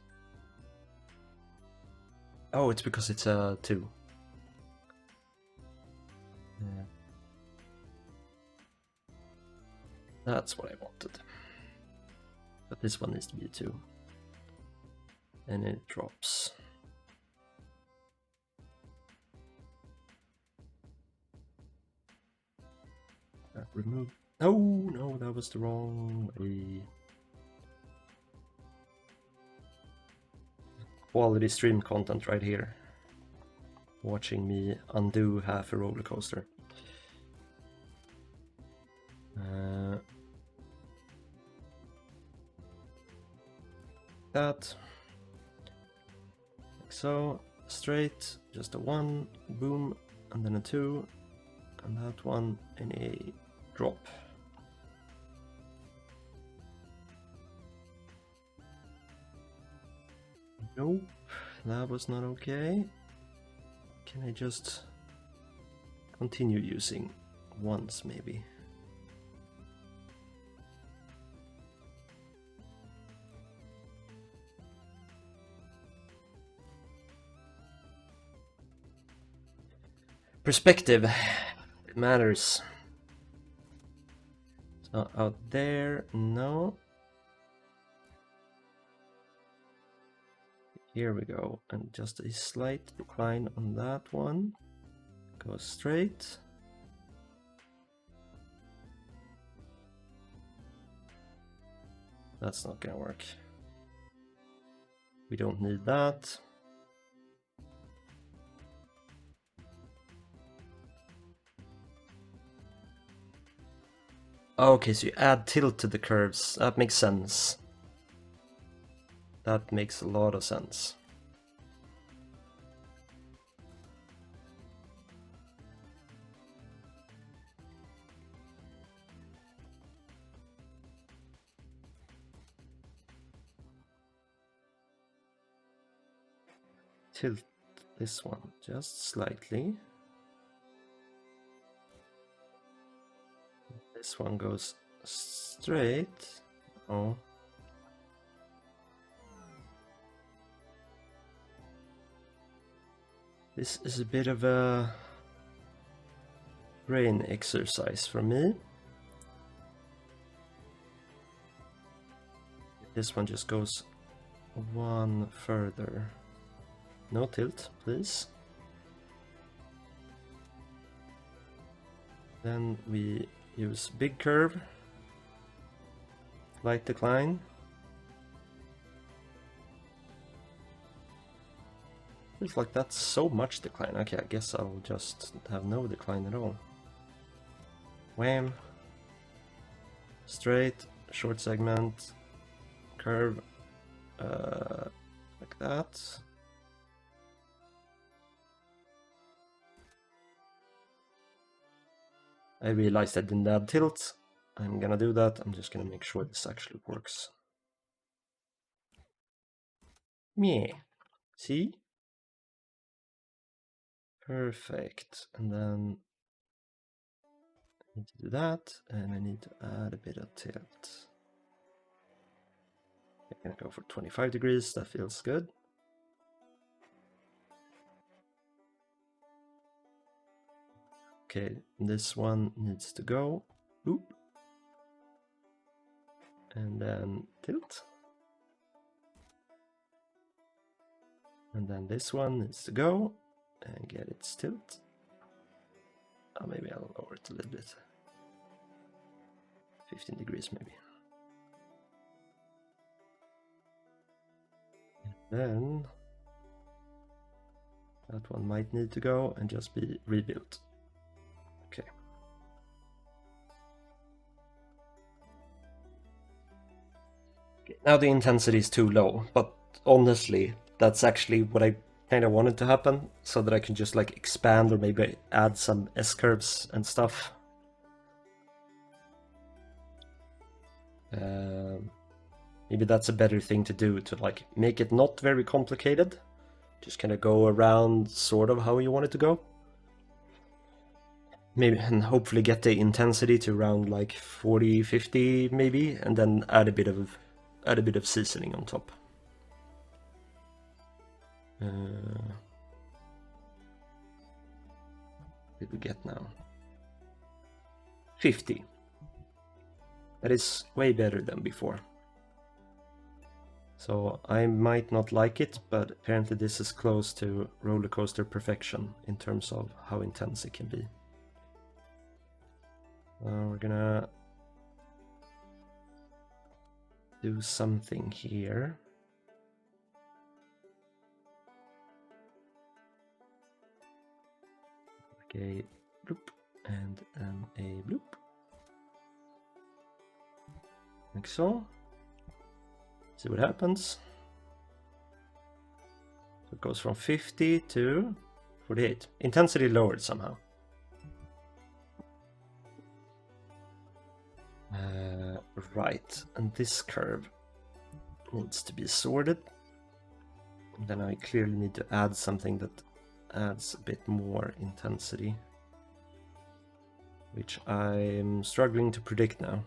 Oh, it's because it's a 2. Yeah. That's what I wanted. But this one needs to be a 2. And it drops. Remove. Oh, no, that was the wrong way. Quality stream content right here. Watching me undo half a roller coaster. That. Like so. Straight. Just a 1. Boom. And then a 2. And that one in a drop. Nope, that was not okay. Can I just continue using once maybe? Perspective, it matters. So out there, no. Here we go, and just a slight decline on that one. Go straight. That's not gonna work. We don't need that. Okay, so you add tilt to the curves. That makes sense. That makes a lot of sense. Tilt this one just slightly. This one goes straight. Oh. This is a bit of a brain exercise for me. This one just goes one further. No tilt, please. Then we use big curve, light decline. Feels like that's so much decline. Okay, I guess I'll just have no decline at all. Wham. Straight, short segment, curve, like that. I realized I didn't add tilt. I'm gonna do that. I'm just gonna make sure this actually works. Yeah. See? Perfect. And then I need to do that, and I need to add a bit of tilt. Gonna go for 25 degrees, that feels good. Okay, this one needs to go. Oop. And then tilt. And then this one needs to go and get its tilt. Oh, maybe I'll lower it a little bit. 15 degrees maybe. And then that one might need to go and just be rebuilt. Okay. Now the intensity is too low, but honestly, that's actually what I kind of wanted to happen, so that I can just like expand or maybe add some S-curves and stuff. Maybe that's a better thing to do, to like make it not very complicated. Just kind of go around sort of how you want it to go. Maybe, and hopefully get the intensity to around like 40, 50 maybe, and then add a bit of seasoning on top. What did we get now? 50. That is way better than before. So I might not like it, but apparently this is close to roller coaster perfection in terms of how intense it can be. We're gonna do something here. Like a bloop and then a bloop. Like so. See what happens. So it goes from 50 to 48. Intensity lowered somehow. Right, and this curve needs to be sorted. And then I clearly need to add something that adds a bit more intensity, which I'm struggling to predict now.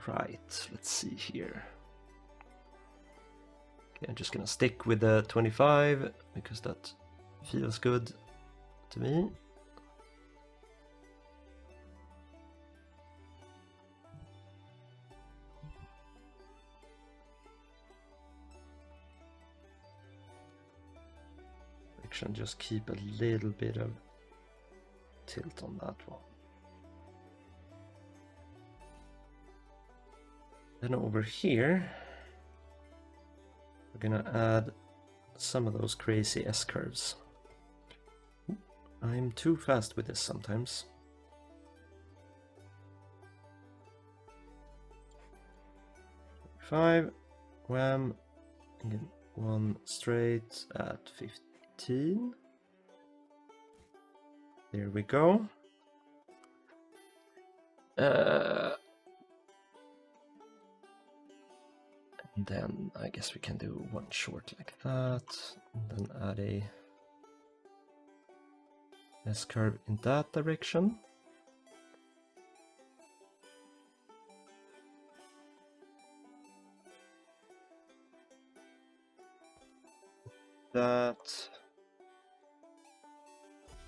Right, let's see here. Okay, I'm just gonna stick with the 25 because that feels good to me. And just keep a little bit of tilt on that one. Then over here, we're gonna add some of those crazy S-curves. I'm too fast with this sometimes. Five, wham, and get one straight at 15. There we go. And then I guess we can do one short like that, and then add a S-curve in that direction. That.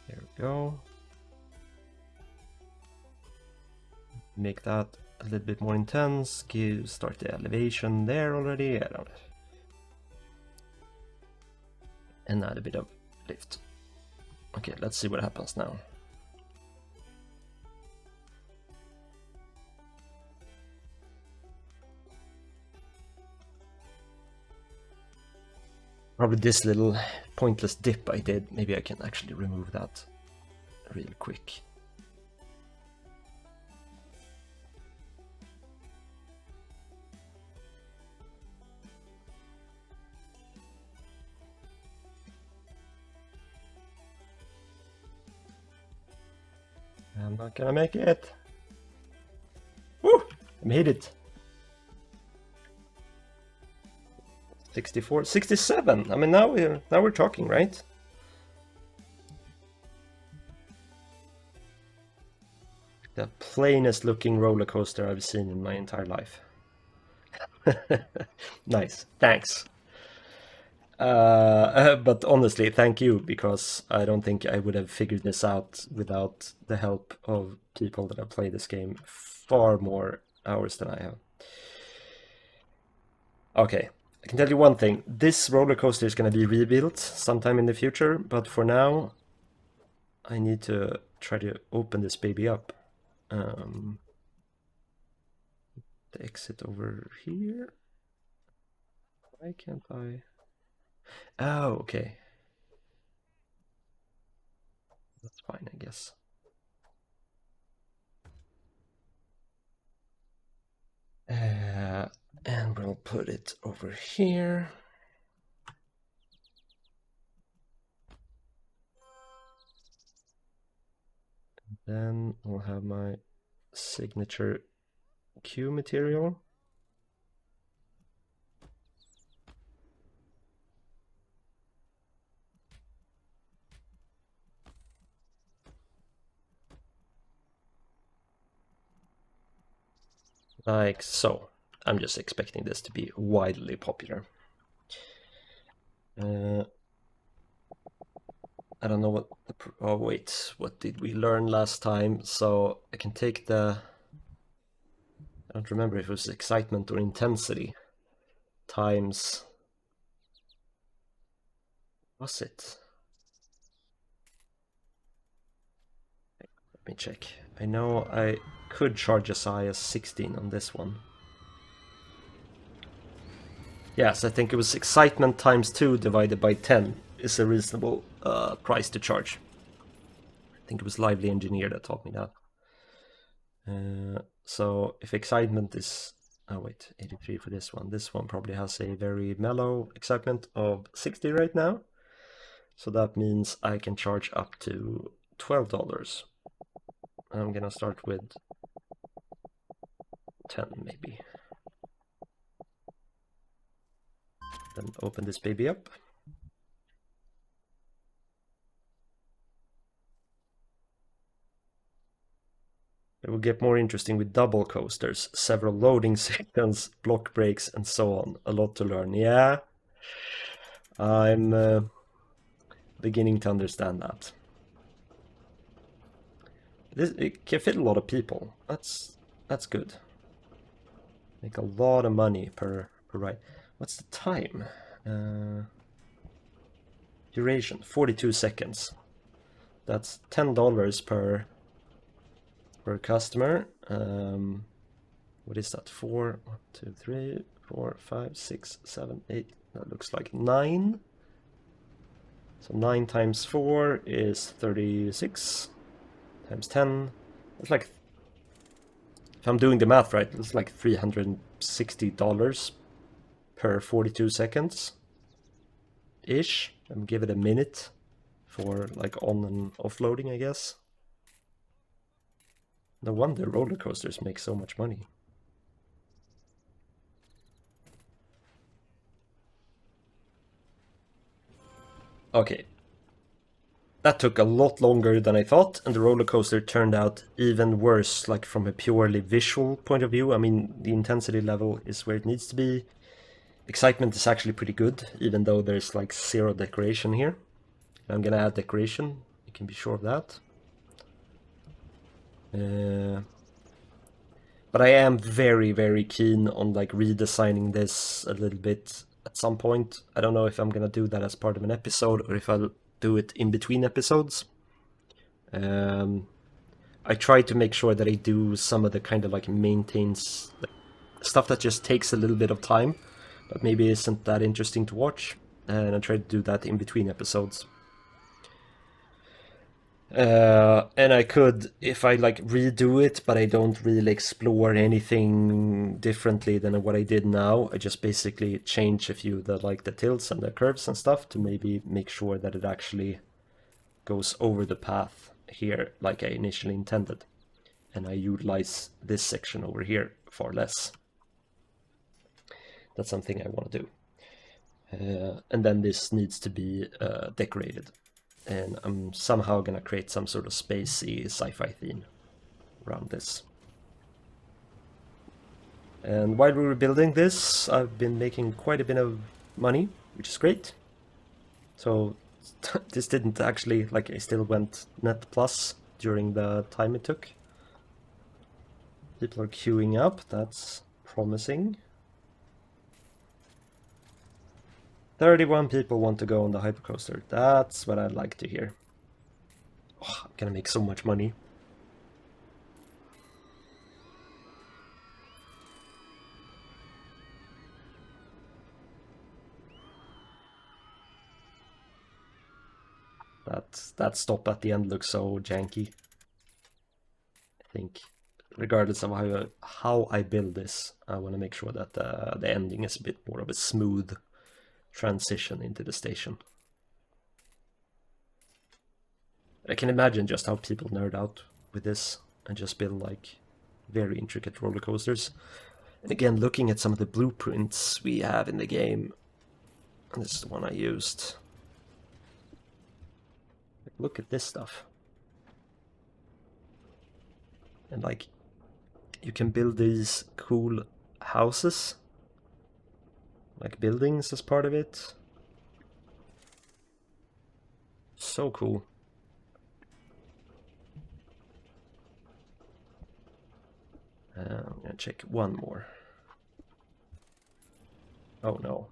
There we go. Make that a little bit more intense. Start the elevation there already. I don't know. And add a bit of lift. Okay, let's see what happens now. Probably this little pointless dip I did, maybe I can actually remove that real quick. I'm not gonna make it. Woo! I made it. 64, 67. I mean, now we're talking, right? The plainest looking roller coaster I've seen in my entire life. Nice, thanks. But honestly, thank you, because I don't think I would have figured this out without the help of people that have played this game far more hours than I have. Okay, I can tell you one thing. This roller coaster is going to be rebuilt sometime in the future, but for now, I need to try to open this baby up. The exit over here. Why can't I? Oh, okay. That's fine, I guess. And we'll put it over here. Then we'll have my signature cue material. Like so. I'm just expecting this to be widely popular. I don't know what... Oh wait, what did we learn last time? So I can take the... I don't remember if it was excitement or intensity times... Was it? Let me check. I know I could charge as high as 16 on this one. Yes, I think it was excitement times 2 divided by 10 is a reasonable price to charge. I think it was Lively Engineer that taught me that. So if excitement is... Oh wait, 83 for this one. This one probably has a very mellow excitement of 60 right now. So that means I can charge up to $12. I'm gonna start with 10 maybe. Then open this baby up. It will get more interesting with double coasters, several loading sections, block breaks, and so on. A lot to learn. Yeah, I'm beginning to understand that. It can fit a lot of people. That's good. Make a lot of money per ride. What's the time? Duration 42 seconds. That's $10 per customer. What is that? 4, 1, 2, 3, 4, 5, 6, 7, 8. That looks like 9. So 9 times 4 is 36. Times 10. It's like, if I'm doing the math right, it's like $360 per 42 seconds ish. And give it a minute for like on and offloading, I guess. No wonder roller coasters make so much money. Okay. That took a lot longer than I thought, and the roller coaster turned out even worse, like from a purely visual point of view. I mean, the intensity level is where it needs to be. Excitement is actually pretty good, even though there's like 0 decoration here. I'm gonna add decoration, you can be sure of that. But I am very, very keen on like redesigning this a little bit at some point. I don't know if I'm gonna do that as part of an episode or if I'll do it in between episodes. I try to make sure that I do some of the kind of like maintains stuff that just takes a little bit of time, but maybe isn't that interesting to watch. And I try to do that in between episodes. And I could, if I like redo it, but I don't really explore anything differently than what I did now. I just basically change a few the tilts and the curves and stuff to maybe make sure that it actually goes over the path here like I initially intended. And I utilize this section over here far less. That's something I want to do. And then this needs to be decorated. And I'm somehow gonna create some sort of spacey sci-fi theme. around this. And while we were building this, I've been making quite a bit of money, which is great. So this didn't actually, like, I still went net plus during the time it took. People are queuing up, that's promising. 31 people want to go on the hypercoaster, that's what I'd like to hear. Oh, I'm gonna make so much money. That stop at the end looks so janky. I think, regardless of how I build this, I want to make sure that the ending is a bit more of a smooth transition into the station. I can imagine just how people nerd out with this and just build like very intricate roller coasters. And again, looking at some of the blueprints we have in the game, and this is the one I used. Look at this stuff. And like, you can build these cool houses, like buildings as part of it. So cool. I'm gonna check one more. Oh no.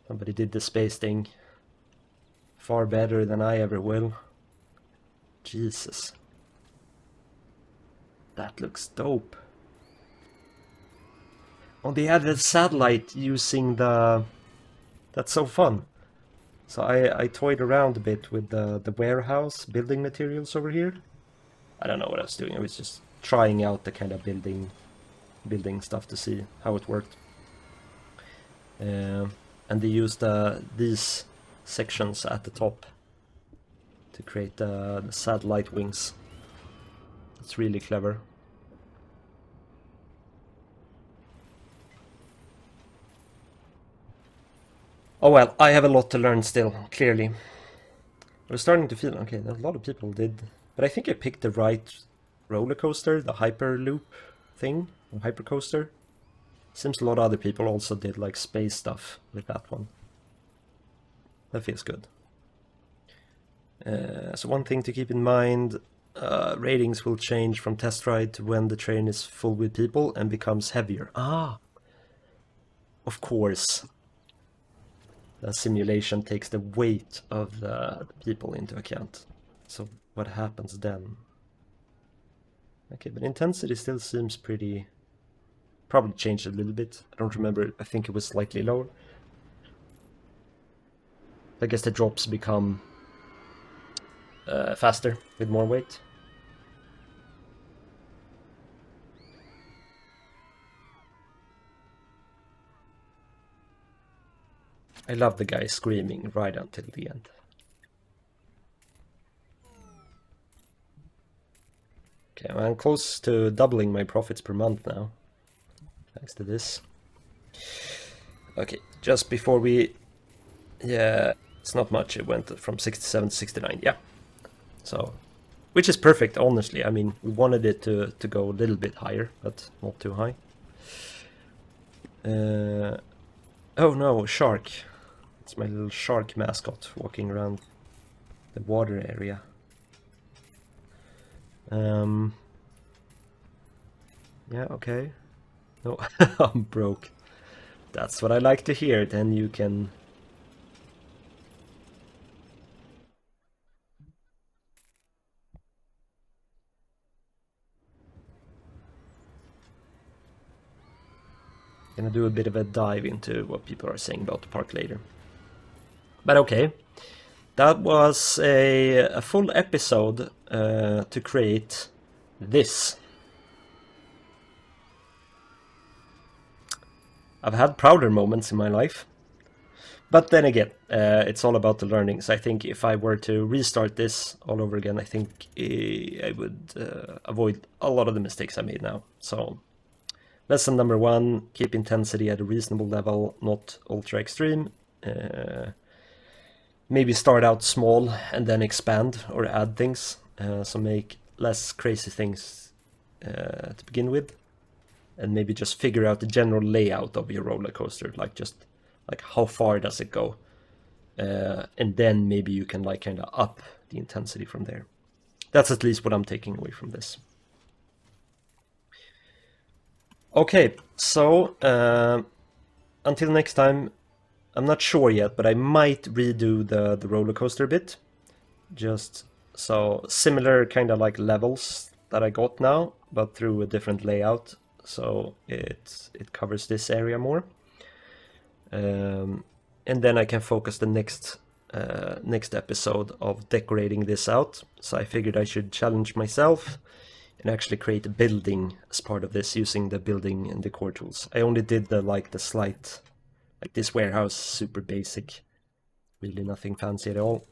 Somebody did the space thing far better than I ever will. Jesus. That looks dope. Oh, they added satellite using the... That's so fun. So I toyed around a bit with the warehouse building materials over here. I don't know what I was doing. I was just trying out the kind of building stuff to see how it worked. And they used these sections at the top to create the satellite wings. It's really clever. Oh well, I have a lot to learn still, clearly. I was starting to feel, okay, a lot of people did, but I think I picked the right roller coaster, the Hyperloop thing, or Hypercoaster. Seems a lot of other people also did like space stuff with that one. That feels good. So one thing to keep in mind, ratings will change from test ride to when the train is full with people and becomes heavier. Ah, of course. The simulation takes the weight of the people into account. So what happens then? Okay, but intensity still seems pretty... Probably changed a little bit. I don't remember, I think it was slightly lower. I guess the drops become faster with more weight. I love the guy screaming right until the end. Okay, I'm close to doubling my profits per month now, thanks to this. Okay, just before we... Yeah, it's not much, it went from 67 to 69, yeah. So, which is perfect, honestly. I mean, we wanted it to go a little bit higher, but not too high. Oh no, shark. It's my little shark mascot walking around the water area. Yeah, okay. No, I'm broke. That's what I like to hear. Then you can... Gonna do a bit of a dive into what people are saying about the park later. But okay, that was a full episode to create this. I've had prouder moments in my life. But then again, it's all about the learnings. I think if I were to restart this all over again, I think I would avoid a lot of the mistakes I made now. So, lesson number 1, keep intensity at a reasonable level, not ultra extreme. Maybe start out small and then expand or add things. So make less crazy things to begin with, and maybe just figure out the general layout of your roller coaster, like just like how far does it go, and then maybe you can like kind of up the intensity from there. That's at least what I'm taking away from this. Okay, so until next time, I'm not sure yet, but I might redo the roller coaster a bit. Just so similar kind of like levels that I got now, but through a different layout. So it covers this area more. And then I can focus the next episode of decorating this out. So I figured I should challenge myself and actually create a building as part of this using the building and decor tools. I only did the slight, like this warehouse, super basic, really nothing fancy at all.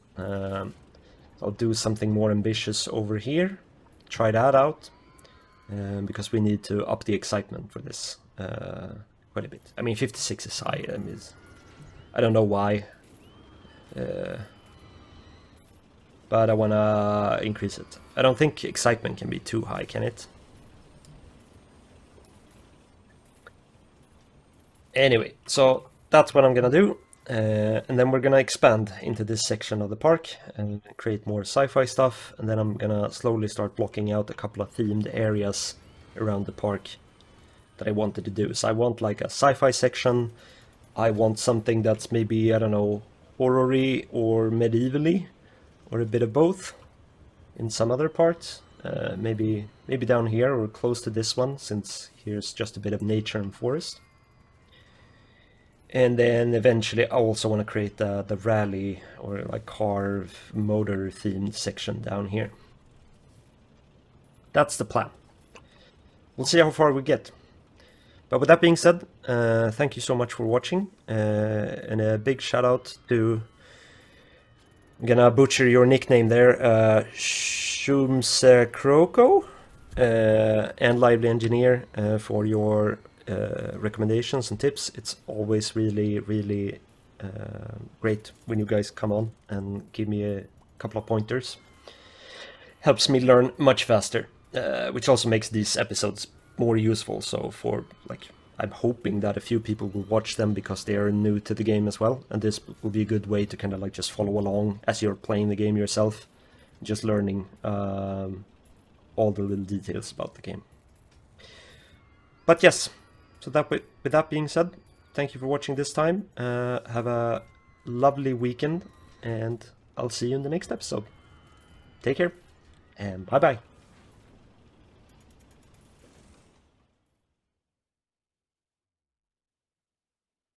I'll do something more ambitious over here, try that out, because we need to up the excitement for this quite a bit. I mean, 56 is high. I don't know why, but I want to increase it. I don't think excitement can be too high, can it? Anyway, so that's what I'm gonna do. And then we're gonna expand into this section of the park and create more sci-fi stuff, and then I'm gonna slowly start blocking out a couple of themed areas around the park that I wanted to do. So I want like a sci-fi section, I want something that's maybe, I don't know, horror-y or medievally, or a bit of both in some other parts. Maybe down here or close to this one, since here's just a bit of nature and forest. And then eventually I also want to create the rally or like car motor themed section down here. That's the plan. We'll see how far we get. But with that being said, thank you so much for watching, and a big shout out to, I'm gonna butcher your nickname there, Shumsekroko, and Lively Engineer, for your recommendations and tips. It's always really great when you guys come on and give me a couple of pointers. Helps me learn much faster, which also makes these episodes more useful. So for like, I'm hoping that a few people will watch them because they are new to the game as well, and this will be a good way to kind of like just follow along as you're playing the game yourself, just learning all the little details about the game. But yes, so that with that being said, thank you for watching this time. Have a lovely weekend, and I'll see you in the next episode. Take care, and bye bye.